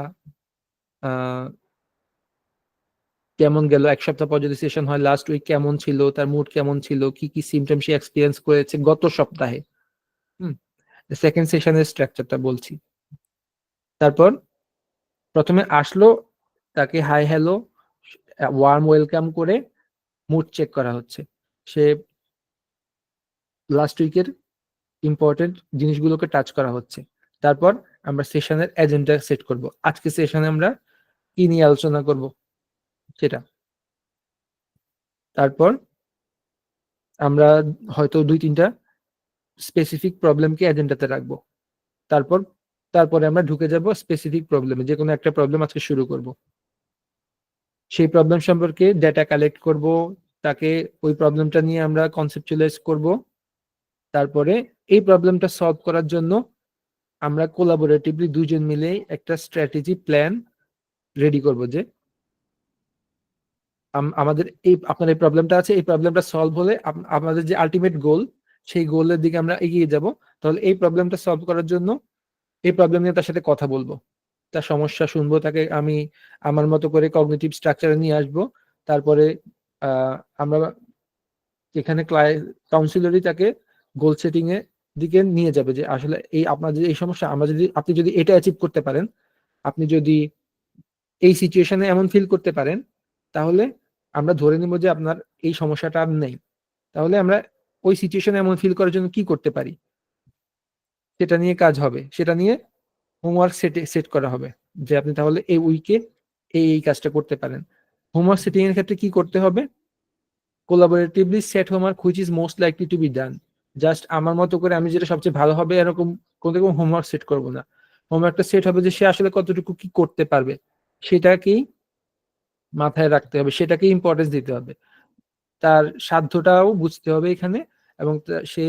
কেমন গেল, 1 সপ্তাহ পর যদি সেশন হয় লাস্ট উইক কেমন ছিল, তার মুড কেমন ছিল, কি কি সিমটম সে এক্সপিরিয়েন্স করেছে গত সপ্তাহে। সেকেন্ড সেশনের স্ট্রাকচারটা বলছি। তারপর প্রথমে আসলো, তাকে হাই হ্যালো ওয়ার্ম ওয়েলকাম করে মুড চেক করা হচ্ছে, সে লাস্ট উইকের ইম্পর্টেন্ট জিনিসগুলোকে টাচ করা হচ্ছে। তারপর আমরা সেশনের এজেন্ডা সেট করব, আজকে সেশনে আমরা কি নিয়ে আলোচনা করব সেটা। তারপর আমরা হয়তো 2-3টা স্পেসিফিক প্রবলেমকে এজেন্ডাতে রাখবো। তারপরে আমরা ঢুকে যাব স্পেসিফিক প্রবলেমে, যে কোনো একটা প্রবলেম আজকে শুরু করব, সেই প্রবলেম সম্পর্কে ডেটা কালেক্ট করব, তাকে ওই প্রবলেমটা নিয়ে আমরা কনসেপচুয়ালাইজ করব। তারপরে এই প্রবলেমটা সলভ করার জন্য আমরা কোলাবোরেটিভলি 2জন মিলে একটা স্ট্র্যাটেজি প্ল্যান রেডি করব, যে আমাদের আপনার এই প্রবলেমটা আছে, এই প্রবলেমটা সলভ হলে আমাদের যে আলটিমেট গোল, সেই গোলের দিকে আমরা এগিয়ে যাব। তাহলে এই প্রবলেমটা সলভ করার জন্য এই প্রবলেম নিয়ে তার সাথে কথা বলবো, তার সমস্যা শুনবো, তাকে আমি আমার মতো করে কগনিটিভ স্ট্রাকচারে নিয়ে আসবো। তারপরে আমরা এখানে কাউন্সিলরই তাকে গোল সেটিং এর দিকে নিয়ে যাবে, যে আসলে এই আপনার যে এই সমস্যা, আপনি যদি এটা অ্যাচিভ করতে পারেন, আপনি যদি এই সিচুয়েশনে এমন ফিল করতে পারেন, তাহলে আমরা ধরে নিব যে আপনার এই সমস্যাটা আর নেই। তাহলে আমরা ওই সিচুয়েশনে এমন ফিল করার জন্য কি করতে পারি সেটা নিয়ে কাজ হবে, সেটা নিয়ে হোমওয়ার্ক সেট করা হবে, যে আপনি তাহলে এই উইকে এই কাজটা করতে পারেন। হোমওয়ার্ক সেটিং এর ক্ষেত্রে কি করতে হবে, collaboratively set homework which is most likely to be done. Just আমার মতো করে আমি যেটা সবচেয়ে ভালো হবে এরকম কোনো হোমওয়ার্ক সেট করব না, হোমওয়ার্কটা সেট হবে যে সে আসলে কতটুকু কি করতে পারবে, সেটাকেই মাথায় রাখতে হবে, সেটাকেই ইম্পর্টেন্স দিতে হবে। তার সাধ্যটাও বুঝতে হবে এখানে, এবং সে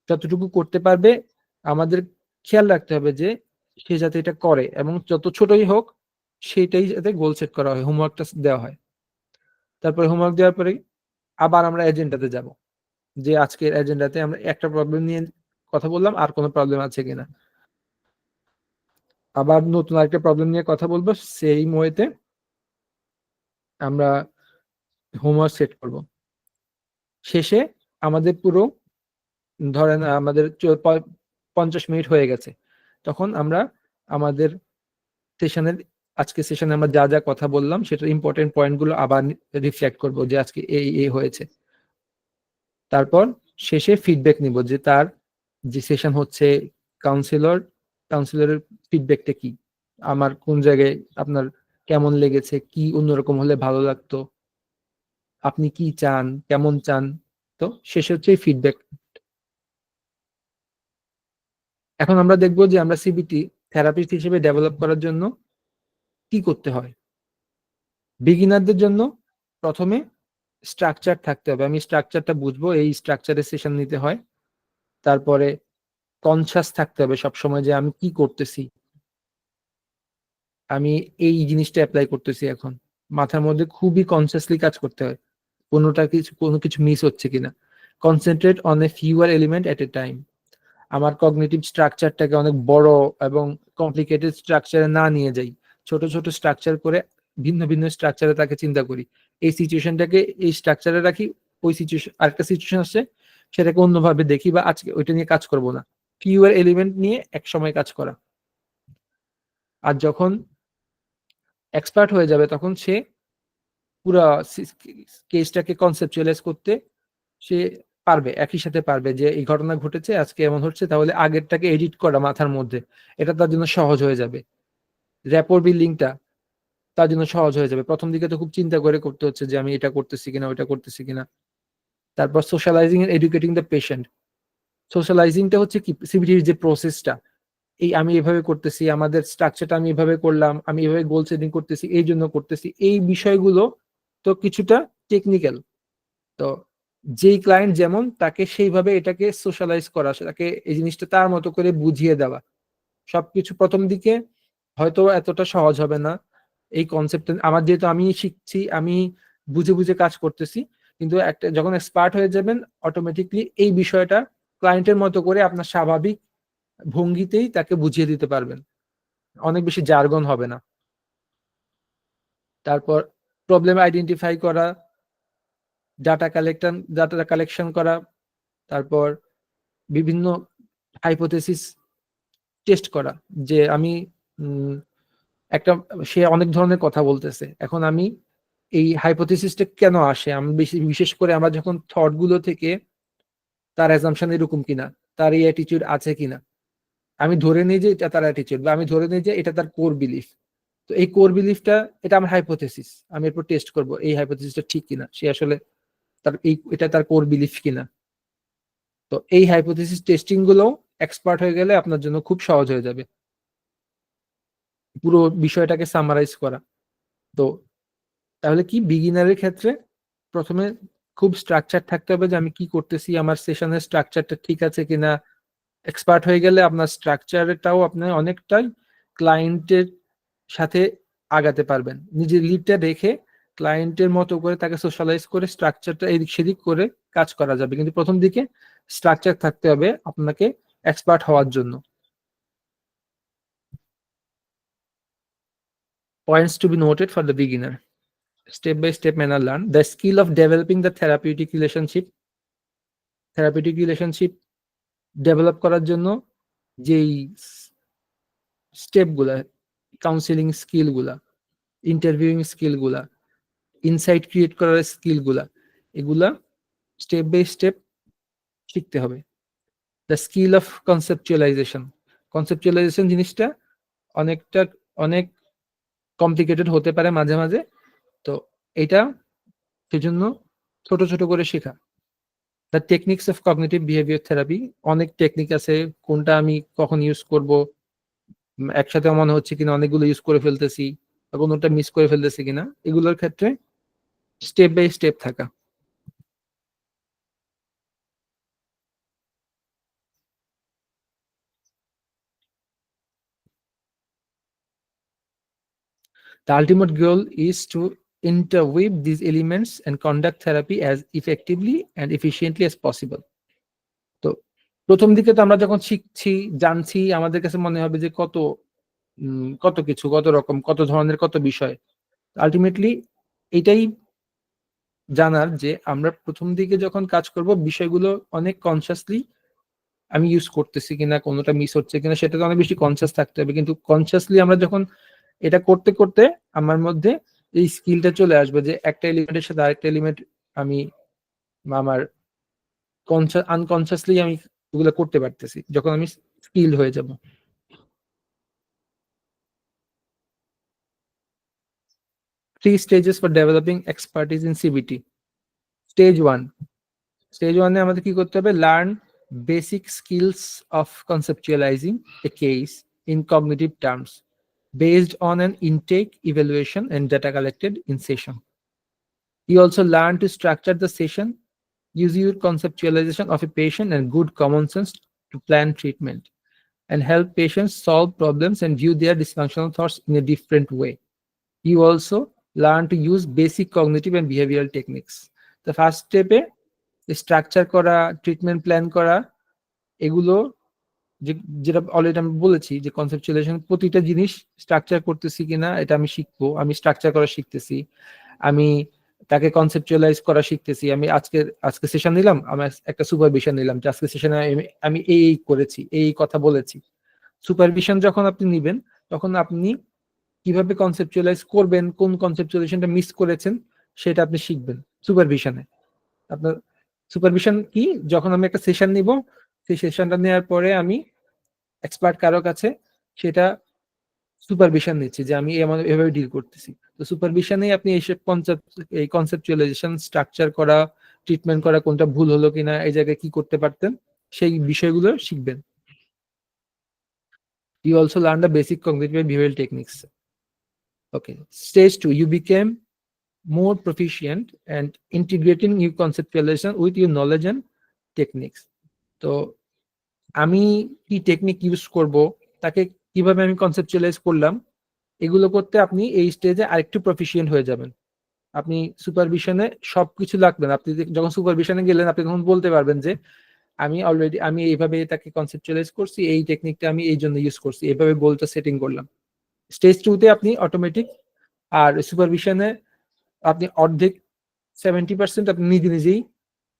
যতটুকু করতে পারবে আমাদের খেয়াল রাখতে হবে যে সে যাতে এটা করে, এবং যত ছোটই হোক সেটাই যাতে গোল সেট করা হয়, হোমওয়ার্কটা দেওয়া হয়। তারপরে হোমওয়ার্ক দেওয়ার পরে আবার আমরা এজেন্ডাতে যাব, যে আজকের এজেন্ডাতে আমরা একটা প্রবলেম নিয়ে কথা বললাম, আর কোনো প্রবলেম আছে কিনা, আবার নতুন আরেকটা প্রবলেম নিয়ে কথা বলবো, সেই ওয়েতে আমরা হোমওয়ার্ক সেট করব। শেষে আমাদের পুরো ধরেন আমাদের 50 মিনিট হয়ে গেছে, তখন আমরা আমাদের সেশনের আজকে সেশনে আমরা যা যা কথা বললাম সেটার ইম্পর্টেন্ট পয়েন্টগুলো আবার রিফ্লেক্ট করব যে আজকে এই হয়েছে। তারপর শেষে ফিডব্যাক নিব যে তার যে সেশন হচ্ছে, কাউন্সিলরের ফিডব্যাকটা কি, আমার কোন জায়গায় আপনার কেমন লেগেছে, কি অন্যরকম হলে ভালো লাগতো, আপনি কি চান, কেমন চান। তো শেষে হচ্ছে ফিডব্যাক। এখন আমরা দেখবো যে আমরা সিবিটি থেরাপিস্ট হিসেবে ডেভেলপ করার জন্য কি করতে হয়। বিগিনারদের জন্য প্রথমে স্ট্রাকচার থাকতে হবে, আমি স্ট্রাকচারটা বুঝবো, এই স্ট্রাকচারে সেশন নিতে হয়। তারপরে কনসাস থাকতে হবে সবসময় যে আমি কি করতেছি, আমি এই জিনিসটা অ্যাপ্লাই করতেছি এখন, মাথার মধ্যে খুবই কনসিয়াসলি কাজ করতে হয়, কোনো কিছু মিস হচ্ছে কিনা। Concentrate on a fewer element at A time, আমার কগনিটিভ স্ট্রাকচারটাকে অনেক বড় এবং কমপ্লিকেটেড স্ট্রাকচারে না নিয়ে যাই, ছোট ছোট স্ট্রাকচার করে ভিন্ন ভিন্ন স্ট্রাকচারে তাকে চিন্তা করি, এই সিচুয়েশনটাকে এই স্ট্রাকচারে রাখি, ওই সিচুয়েশন আরেকটা সিচুয়েশন আসছে সেটাকে অন্যভাবে দেখি, বা আজকে ওইটা নিয়ে কাজ করব না, ফিউয়ার এলিমেন্ট নিয়ে এক সময় কাজ করা। আর যখন এক্সপার্ট হয়ে যাবে তখন সে পুরো কেসটাকে কনসেপচুয়ালাইজ করতে সে পারবে, একই সাথে পারবে যে এই ঘটনা ঘটেছে আজকে এমন হচ্ছে, তাহলে আগেরটাকে এডিট করা মাথার মধ্যে, এটা তার জন্য সহজ হয়ে যাবে। র্যাপোর বিল্ডিংটা তার জন্য সহজ হয়ে যাবে। প্রথম দিকে তো খুব চিন্তা করে করতে হচ্ছে যে আমি এটা করতেছি কিনা, ওইটা করতেছি কিনা। তারপর socializing and educating the patient, সোশ্যালাইজিংটা হচ্ছে কি, সিবিটির যে প্রসেসটা, এই আমি এভাবে করতেছি, আমাদের স্ট্রাকচারটা আমি এভাবে করলাম, আমি এভাবে গোল সেটিং করতেছি, এই জন্য করতেছি, এই বিষয়গুলো তো কিছুটা টেকনিক্যাল। তো যেই ক্লায়েন্ট যেমন তাকে সেইভাবে এটাকে সোশ্যালাইজ করা, তাকে এই জিনিসটা তার মতো করে বুঝিয়ে দেওয়া। সবকিছু প্রথম দিকে হয়তো এতটা সহজ হবে না, এই কনসেপ্ট আমার, যেহেতু আমি শিখছি, আমি বুঝে বুঝে কাজ করতেছি, কিন্তু একটা যখন এক্সপার্ট হয়ে যাবেন অটোমেটিকলি এই বিষয়টা ক্লায়েন্টের মতো করে আপনার স্বাভাবিক ভঙ্গিতেই তাকে বুঝিয়ে দিতে পারবেন, অনেক বেশি জার্গন হবে না। তারপর প্রবলেম আইডেন্টিফাই করা, ডাটা কালেকশন করা, তারপর বিভিন্ন হাইপোথেসিস টেস্ট করা, যে আমি একটা, সে অনেক ধরনের কথা বলতেছে, এখন আমি এই হাইপোথেসিসটা কেন আসে, আমি বিশেষ করে আমরা যখন থট গুলো থেকে তার অ্যাজাম্পশন এরকম কিনা, তার এই অ্যাটিটিউড আছে কিনা, আমি ধরে নিই যে এটা তার অ্যাটিটিউড, বা আমি ধরে নিই যে এটা তার কোর বিলিফ। তো এই কোর বিলিফটা, এটা আমার হাইপোথেসিস, আমি এরপর টেস্ট করব এই হাইপোথেসিসটা ঠিক কিনা, সে আসলে এটা তার কোর বিলিফ কিনা। তো এই হাইপোথেসিস টেস্টিং গুলো এক্সপার্ট হয়ে গেলে আপনার জন্য খুব সহজ হয়ে যাবে পুরো বিষয়টাকে সামারাইজ করা। তো তাহলে কি, বিগিনারের ক্ষেত্রে প্রথমে খুব স্ট্রাকচার থাকতে হবে যে আমি কি করতেছি, আমার সেশনের স্ট্রাকচারটা ঠিক আছে কিনা। এক্সপার্ট হয়ে গেলে আপনার স্ট্রাকচারটাও আপনি অনেকটাই ক্লায়েন্টের সাথে আগাতে পারবেন, নিজের লিডটা রেখে ক্লায়েন্টের মতো করে তাকে সোশ্যালাইজ করে স্ট্রাকচারটা এদিক সেদিক করে কাজ করা যাবে, কিন্তু প্রথম দিকে স্ট্রাকচার থাকতে হবে আপনাকে এক্সপার্ট হওয়ার জন্য। Points to be noted for the beginner: step by step manner learn the skill of developing the therapeutic relationship develop করার জন্য যেই স্টেপ গুলা, কাউন্সিলিং স্কিল গুলা, ইন্টারভিউইং স্কিল গুলা, ইনসাইট ক্রিয়েট করার স্কিল গুলা, এগুলা স্টেপ বাই স্টেপ শিখতে হবে। দ্য স্কিল অফ কনসেপচুয়ালাইজেশন জিনিসটা অনেক কমপ্লিকেটেড হতে পারে মাঝে মাঝে, তো এটা সেজন্য ছোট ছোট করে শেখা। The techniques of cognitive behaviour therapy, অনেক টেকনিক আছে, কোনটা আমি কখন ইউজ করব, একসাথে মনে হচ্ছে কিনা, অনেকগুলো ইউজ করে ফেলতেছি বা কোনোটা মিস করে ফেলতেছি কিনা, এগুলোর ক্ষেত্রে স্টেপ বাই স্টেপ থাকা। The ultimate goal is to interweave these elements and conduct therapy as effectively and efficiently as possible. তো প্রথম দিকে তো আমরা যখন শিখছি, জানছি, আমাদের কাছে মনে হবে যে কত কিছু, কত রকম, কত ধরনের, কত বিষয়। আলটিমেটলি এটাই জানার যে আমরা প্রথম দিকে যখন কাজ করব, বিষয়গুলো অনেক কনসিয়াসলি আমি ইউজ করতেছি কিনা, কোনোটা মিস হচ্ছে কিনা, সেটাতে অনেক বেশি কনসিয়াস থাকতে হবে। কিন্তু কনসিয়াসলি আমরা যখন এটা করতে করতে আমার মধ্যে এই স্কিলটা চলে আসবে যে একটা এলিমেন্টের সাথে আরেকটা এলিমেন্ট আমি আমার আনকনসিয়াসলি আমি ওগুলো করতে পারতেছি যখন আমি স্কিল হয়ে যাব। 3 stages for developing expertise in CBT. Stage 1. Stage 1 এ আমাদের কি করতে হবে? Learn basic skills of conceptualizing a case in cognitive terms based on an intake, evaluation, and data collected in session. You also learn to structure the session, use your conceptualization of a patient and good common sense to plan treatment, and help patients solve problems and view their dysfunctional thoughts in a different way. You also learn to use basic cognitive and behavioral techniques. The first step A structure করা, treatment plan করা, এগুলো যেটা already আমি বলেছি যে কনসেপচুয়ালাইজেশন, প্রতিটা জিনিস structure করতেছি কিনা এটা আমি শিখবো। আমি স্ট্রাকচার করা শিখতেছি, আমি তাকে কনসেপচুয়ালাইজ করা শিখতেছি। আমি আজকে সেশন নিলাম, আমি একটা সুপারভিশন নিলাম যে আজকে সেশনে আমি এই করেছি, এই কথা বলেছি। সুপারভিশন যখন আপনি নিবেন তখন আপনি কিভাবে কনসেপচুয়ালাইজ করবেন, কোন কনসেপচুয়ালাইজেশনটা মিস করেছেন সেটা আপনি শিখবেন সুপারভিশনে। আপনার সুপারভিশন কি? যখন আমি একটা সেশন নিব, সেই সেশনটা নেওয়ার পরে আমি এক্সপার্ট কারো কাছে সেটা সুপারভিশন নিচ্ছি যে আমি এভাবে ডিল করতেছি। তো সুপারভিশনেই আপনি এইসব এই কনসেপচুয়ালাইজেশন, স্ট্রাকচার করা, ট্রিটমেন্ট করা, কোনটা ভুল হলো কিনা, এই জায়গায় কি করতে পারতেন, সেই বিষয়গুলো শিখবেন। You also learn the basic cognitive and behavioral techniques. Okay. Stage 2, you became more proficient and integrating new conceptualization with your knowledge and techniques. তো আমি কি টেকনিক ইউজ করব, তাকে কিভাবে আমি কনসেপচুয়ালাইজ করলাম, এগুলো করতে আপনি এই স্টেজে আরেকটু প্রফিশিয়েন্ট হয়ে যাবেন। আপনি সুপারভিশনে সবকিছু লাগবেন। আপনি যখন সুপারভিশনে গেলেন, আপনি তখন বলতে পারবেন যে আমি এইভাবে তাকে কনসেপচুয়ালাইজ করছি, এই টেকনিকটা আমি এই জন্য ইউজ করছি, এইভাবে গোলটা সেটিং করলাম। স্টেজ 2 তে আপনি অটোমেটিক, আর সুপারভিশনে আপনি অর্ধেক 70% আপনি নিজে নিজেই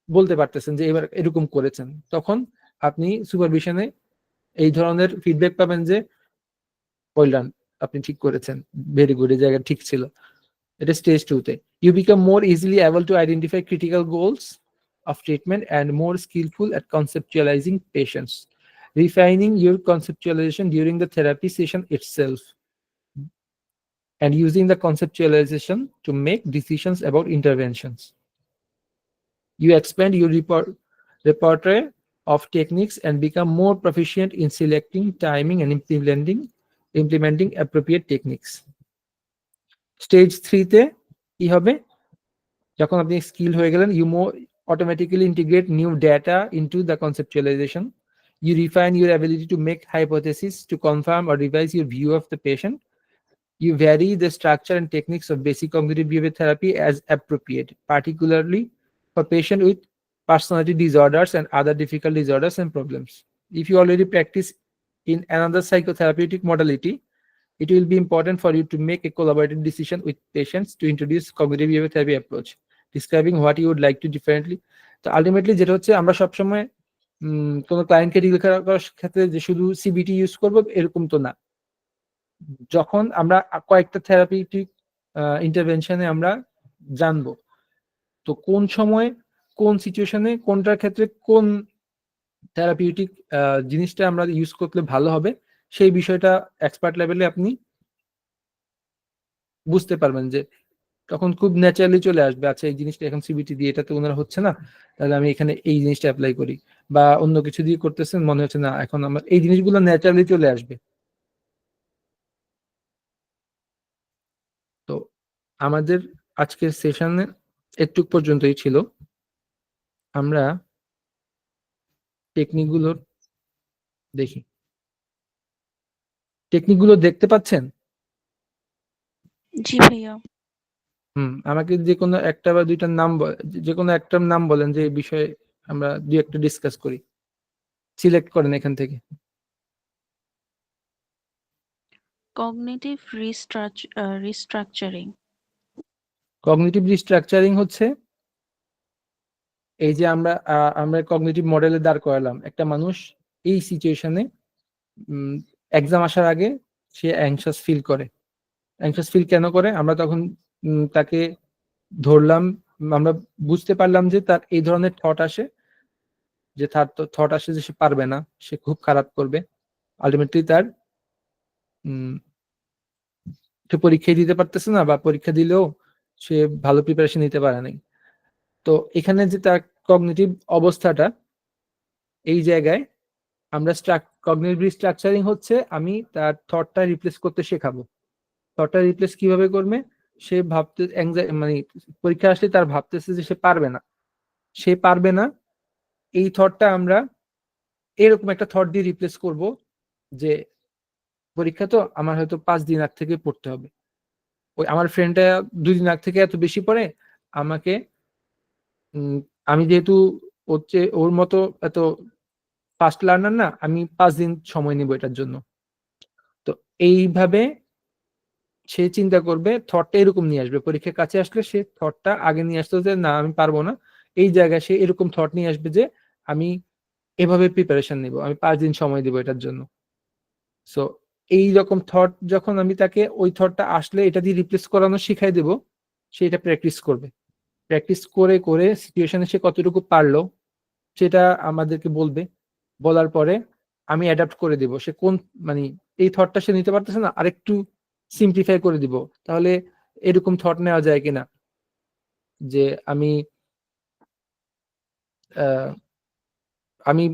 বলতে পারতেছেন যে এবার এরকম করেছেন। তখন আপনি সুপারভিশনে এই ধরনের ফিডব্যাক পাবেন যে ওয়েল ডান, আপনি ঠিক করেছেন, ভেরি গুড, এই জায়গা ঠিক ছিল। এটা স্টেজ 2 তে। You become more easily able to identify critical goals of treatment and more skilful at conceptualizing patients, refining your conceptualization during the therapy session itself, and using the conceptualization to make decisions about interventions. You expand your repertoire of techniques and become more proficient in selecting, timing, and implementing appropriate techniques. Stage 3 তে কি হবে? যখন আপনি skill হয়ে গেলেন, you more automatically integrate new data into the conceptualization. You refine your ability to make hypotheses, to confirm or revise your view of the patient. You vary the structure and techniques of basic cognitive behavior therapy as appropriate, particularly for patients with personality disorders and other difficult disorders and problems. If you already practice in another psychotherapeutic modality, it will be important for you to make a collaborative decision with patients to introduce cognitive behavior therapy approach, describing what you would like to differently. তো ultimately যেটা হচ্ছে, আমরা সবসময় কোনো ক্লায়েন্টকে deal করার ক্ষেত্রে যে শুধু সিবিটি ইউজ করবো এরকম তো না। যখন আমরা কয়েকটা থেরাপিউটিক ইন্টারভেনশনে আমরা জানবো, তো কোন সময়, কোন সিচুয়েশনে, কোনটার ক্ষেত্রে কোন থেরাপিউটিক জিনিসটা আমরা ইউজ করলে ভালো হবে, সেই বিষয়টা এক্সপার্ট লেভেলে আপনি বুঝতে পারবেন যে তখন খুব ন্যাচারালি চলে আসবে, আচ্ছা এই জিনিসটা এখন সিবিটি দিয়ে এটাতে ওনারা হচ্ছে না, তাহলে আমি এখানে এই জিনিসটা অ্যাপ্লাই করি, বা অন্য কিছু দিয়ে করতেছেন, মনে হচ্ছে না, এখন আমার এই জিনিসগুলো ন্যাচারালি চলে আসবে। আমাদের আজকের সেশনে একটু পর্যন্তই ছিল। আমরা টেকনিকগুলো দেখি। টেকনিকগুলো দেখতে পাচ্ছেন? জি ভাইয়া। আমাকে যে কোনো একটা বা দুইটার নাম যে কোনো একটার নাম বলেন যে এই বিষয়ে আমরা দুই একটা ডিসকাস করি। সিলেক্ট করেন এখান থেকে। Cognitive restructuring. কগনিটিভ রিস্ট্রাকচারিং হচ্ছে এই যে আমরা কগনিটিভ মডেলে দাঁড় করালাম একটা মানুষ এই সিচুয়েশনে এক্সাম আসার আগে সে অ্যাংশাস ফিল করে। অ্যাংশাস ফিল কেন করে? আমরা তখন তাকে ধরলাম, আমরা বুঝতে পারলাম যে তার এই ধরনের থট আসে, যে তার থট আসে যে সে পারবে না, সে খুব খারাপ করবে, আলটিমেটলি তার সে পরীক্ষায় দিতে পারতেছে না, বা পরীক্ষা দিলেও সে ভালো প্রিপারেশন নিতে পারে নাই। তো এখানে যে তার কগনিটিভ অবস্থাটা, এই জায়গায় আমরা কগনিটিভ রিস্ট্রাকচারিং হচ্ছে আমি তার থটটা রিপ্লেস করতে শেখাবো। থটটা রিপ্লেস কিভাবে করবে? সে ভাবতে মানে পরীক্ষা আসলে তার ভাবতেছে যে সে পারবে না, সে পারবে না, এই থটটা আমরা এরকম একটা থট দিয়ে রিপ্লেস করব যে পরীক্ষা তো আমার হয়তো 5 দিন আগ থেকে পড়তে হবে, ওই আমার ফ্রেন্ডটা 2 দিন আগ থেকে এত বেশি পড়ে, আমাকে আমি যেহেতু হচ্ছে ওর মতো এত ফাস্ট লার্নার না, আমি 5 দিন সময় নিব এটার জন্য। তো এইভাবে সে চিন্তা করবে, থটটা এরকম নিয়ে আসবে, পরীক্ষার কাছে আসলে সে থটটা আগে নিয়ে আসতো যে না আমি পারবো না, এই জায়গায় সে এরকম থট নিয়ে আসবে যে আমি এভাবে প্রিপারেশন নিব, আমি 5 দিন সময় দিব এটার জন্য। সো এই রকম থট যখন আমি তাকে ওই থটটা আসলে এটা দিয়ে রিপ্লেস করানো শিখাই দেব, সে এটা প্র্যাকটিস করবে। প্র্যাকটিস করে করে সিচুয়েশনে সে কতটুকু পারলো সেটা আমাদেরকে বলবে। বলার পরে আমি অ্যাডাপ্ট করে দিব, সে কোন মানে এই থটটা সে নিতে পারতেছে না, আরেকটু সিম্পলিফাই করে দিব। তাহলে এরকম থট নেওয়া যায় কিনা যে আমি আহ, আমি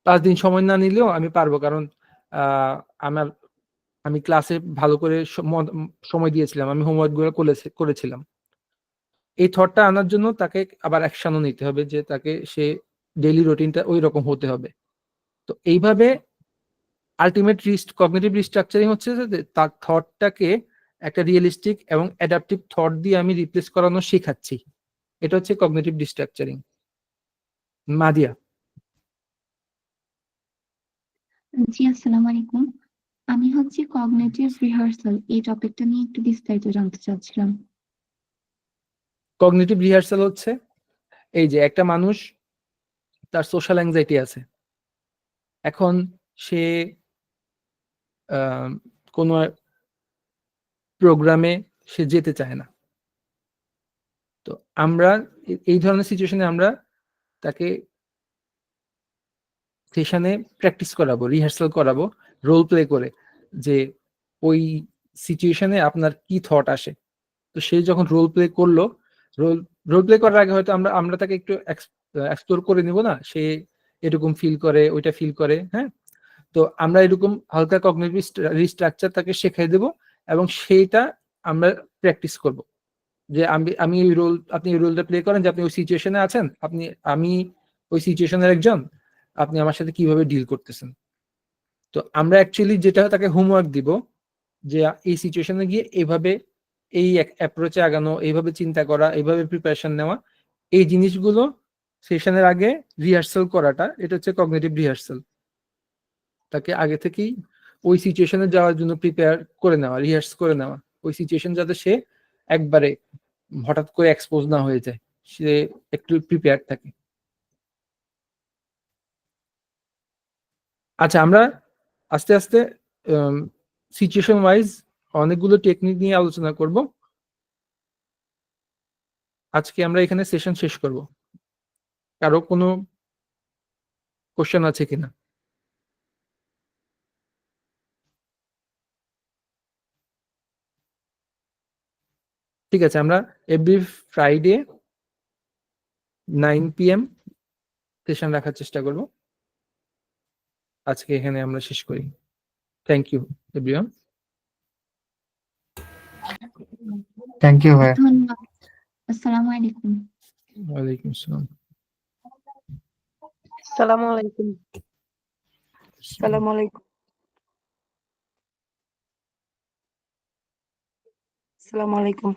5 দিন সময় না নিলেও আমি পারবো, কারণ আহ, আমার আমি ক্লাসে ভালো করে সময় দিয়েছিলাম, আমি হোমওয়ার্ক গুলো করেছিলাম। এই থটটা আনার জন্য তাকে আবার অ্যাকশনও নিতে হবে, যে তাকে সে ডেইলি রুটিনটা ওই রকম হতে হবে। তো এইভাবে আলটিমেট কগনিটিভ রিস্ট্রাকচারিং হচ্ছে যে তার থটটাকে একটা রিয়েলিস্টিক এবং অ্যাডাপটিভ থট দিয়ে আমি রিপ্লেস করানো শেখাচ্ছি। এটা হচ্ছে কগনিটিভ রিস্ট্রাকচারিং। মাদিয়া। জি আসসালামু আলাইকুম। আমি হচ্ছে কগনিটিভ রিহার্সাল এই টপিকটা নিয়ে একটু বিস্তারিত জানতে চাচ্ছিলাম। কগনিটিভ রিহার্সাল হচ্ছে এই যে একটা মানুষ, তার সোশ্যাল অ্যাংজাইটি আছে, এখন সে কোনো প্রোগ্রামে সে যেতে চায় না। তো আমরা এই ধরনের সিচুয়েশনে আমরা তাকে সেশনে প্র্যাকটিস করাবো, রিহার্সাল করাবো, রোল প্লে করে, যে ওই সিচুয়েশনে আপনার কি থট আসে। তো সে যখন রোল প্লে করলো, রোল রোল প্লে করার আগে হয়তো আমরা আমরা তাকে একটু এক্সপ্লোর করে নিব না, সে এরকম ফিল করে ওইটা ফিল করে, হ্যাঁ। তো আমরা এরকম হালকা কগনিটিভ রিস্ট্রাকচার তাকে শেখাই দেব, এবং সেইটা আমরা প্র্যাকটিস করব, যে আমি এই রোল, আপনি এই রোলটা প্লে করেন যে আপনি ওই সিচুয়েশনে আছেন, আমি ওই সিচুয়েশনের একজন, আপনি আমার সাথে কিভাবে ডিল করতেছেন। তো আমরা অ্যাকচুয়ালি যেটা তাকে হোমওয়ার্ক দিব, যে এই সিচুয়েশনে গিয়ে এইভাবে এই অ্যাপ্রোচে আগানো, এইভাবে চিন্তা করা, এইভাবে প্রিপারেশন নেওয়া, এই জিনিসগুলো সেশনের আগে রিহার্সাল করাটা, এটা হচ্ছে কগনিটিভ রিহার্সাল। তাকে আগে থেকেই ওই সিচুয়েশনে যাওয়ার জন্য প্রিপেয়ার করে নেওয়া, রিহার্স করে নেওয়া, ওই সিচুয়েশন যাতে সে একবারে হঠাৎ করে এক্সপোজ না হয়ে যায়, সে একটু প্রিপেয়ার থাকে। আচ্ছা, আমরা আস্তে আস্তে সিচুয়েশন ওয়াইজ অনেকগুলো টেকনিক নিয়ে আলোচনা করব। আজকে আমরা এখানে সেশন শেষ করব। কারো কোনো কোশ্চেন আছে কিনা? ঠিক আছে, আমরা এভরি ফ্রাইডে 9 PM সেশন রাখার চেষ্টা করব। আজকে এখানে আমরা শেষ করি। Thank you everyone. Thank you ভাইয়া। ধন্যবাদ। আসসালামু আলাইকুম। ওয়ালাইকুম আসসালাম। আসসালামু আলাইকুম। আসসালামু আলাইকুম। আসসালামু আলাইকুম।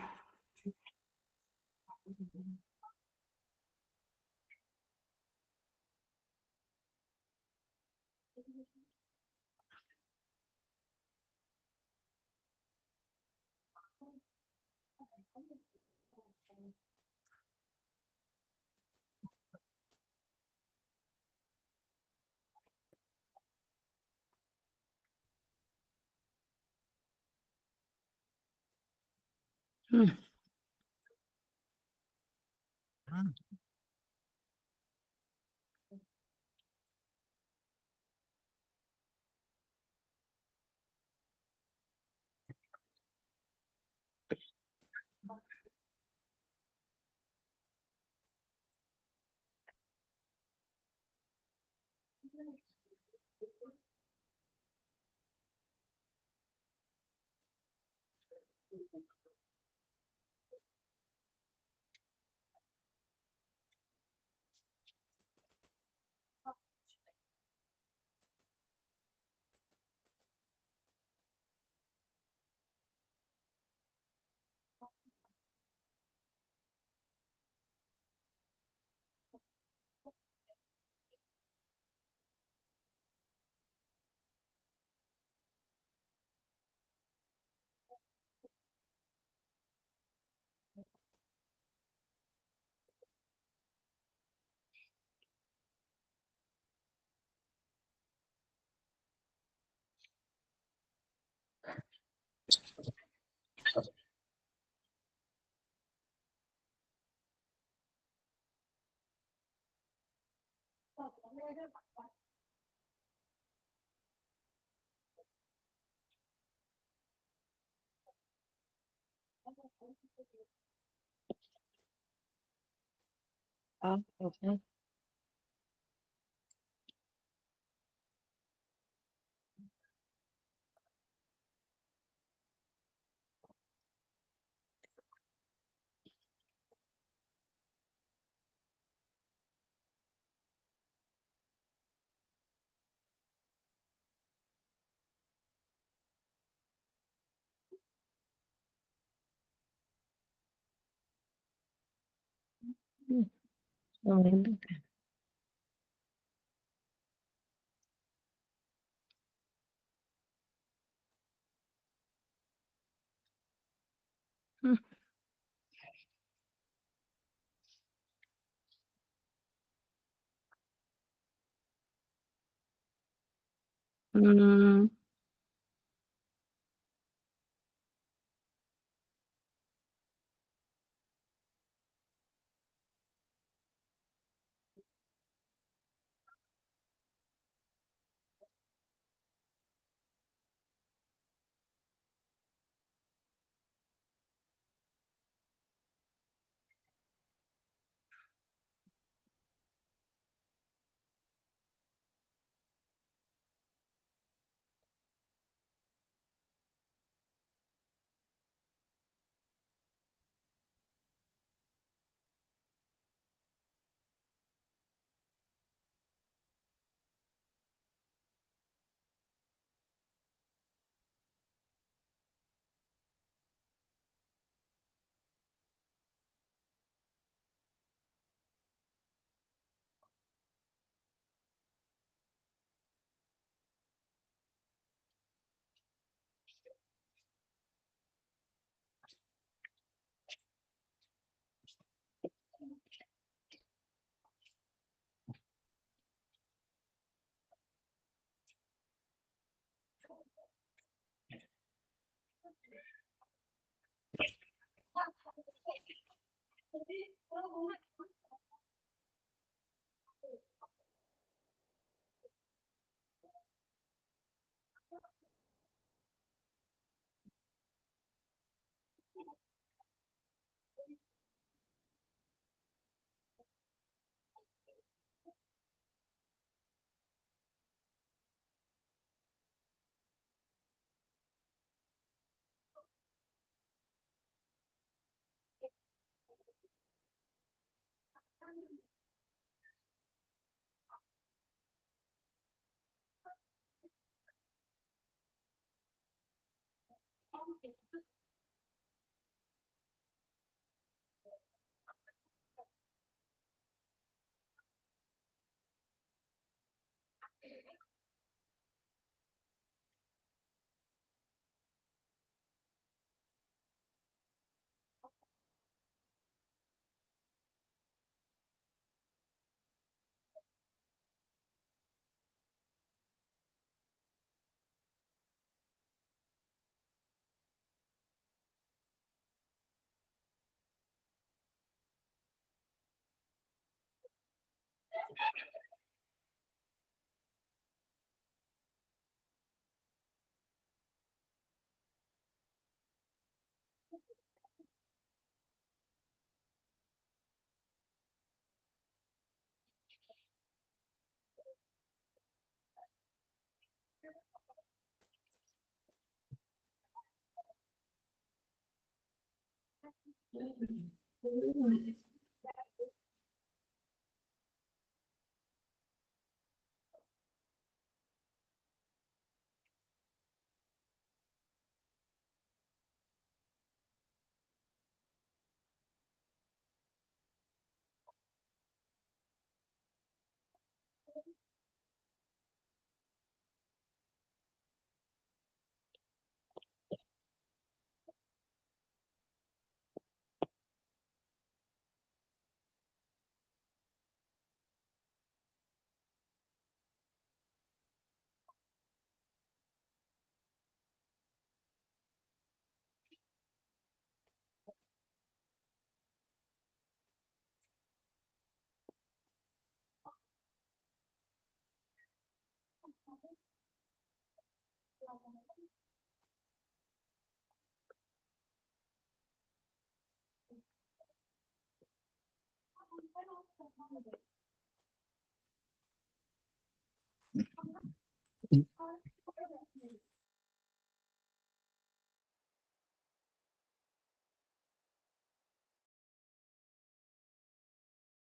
হুম। Okay. হুম। হুম।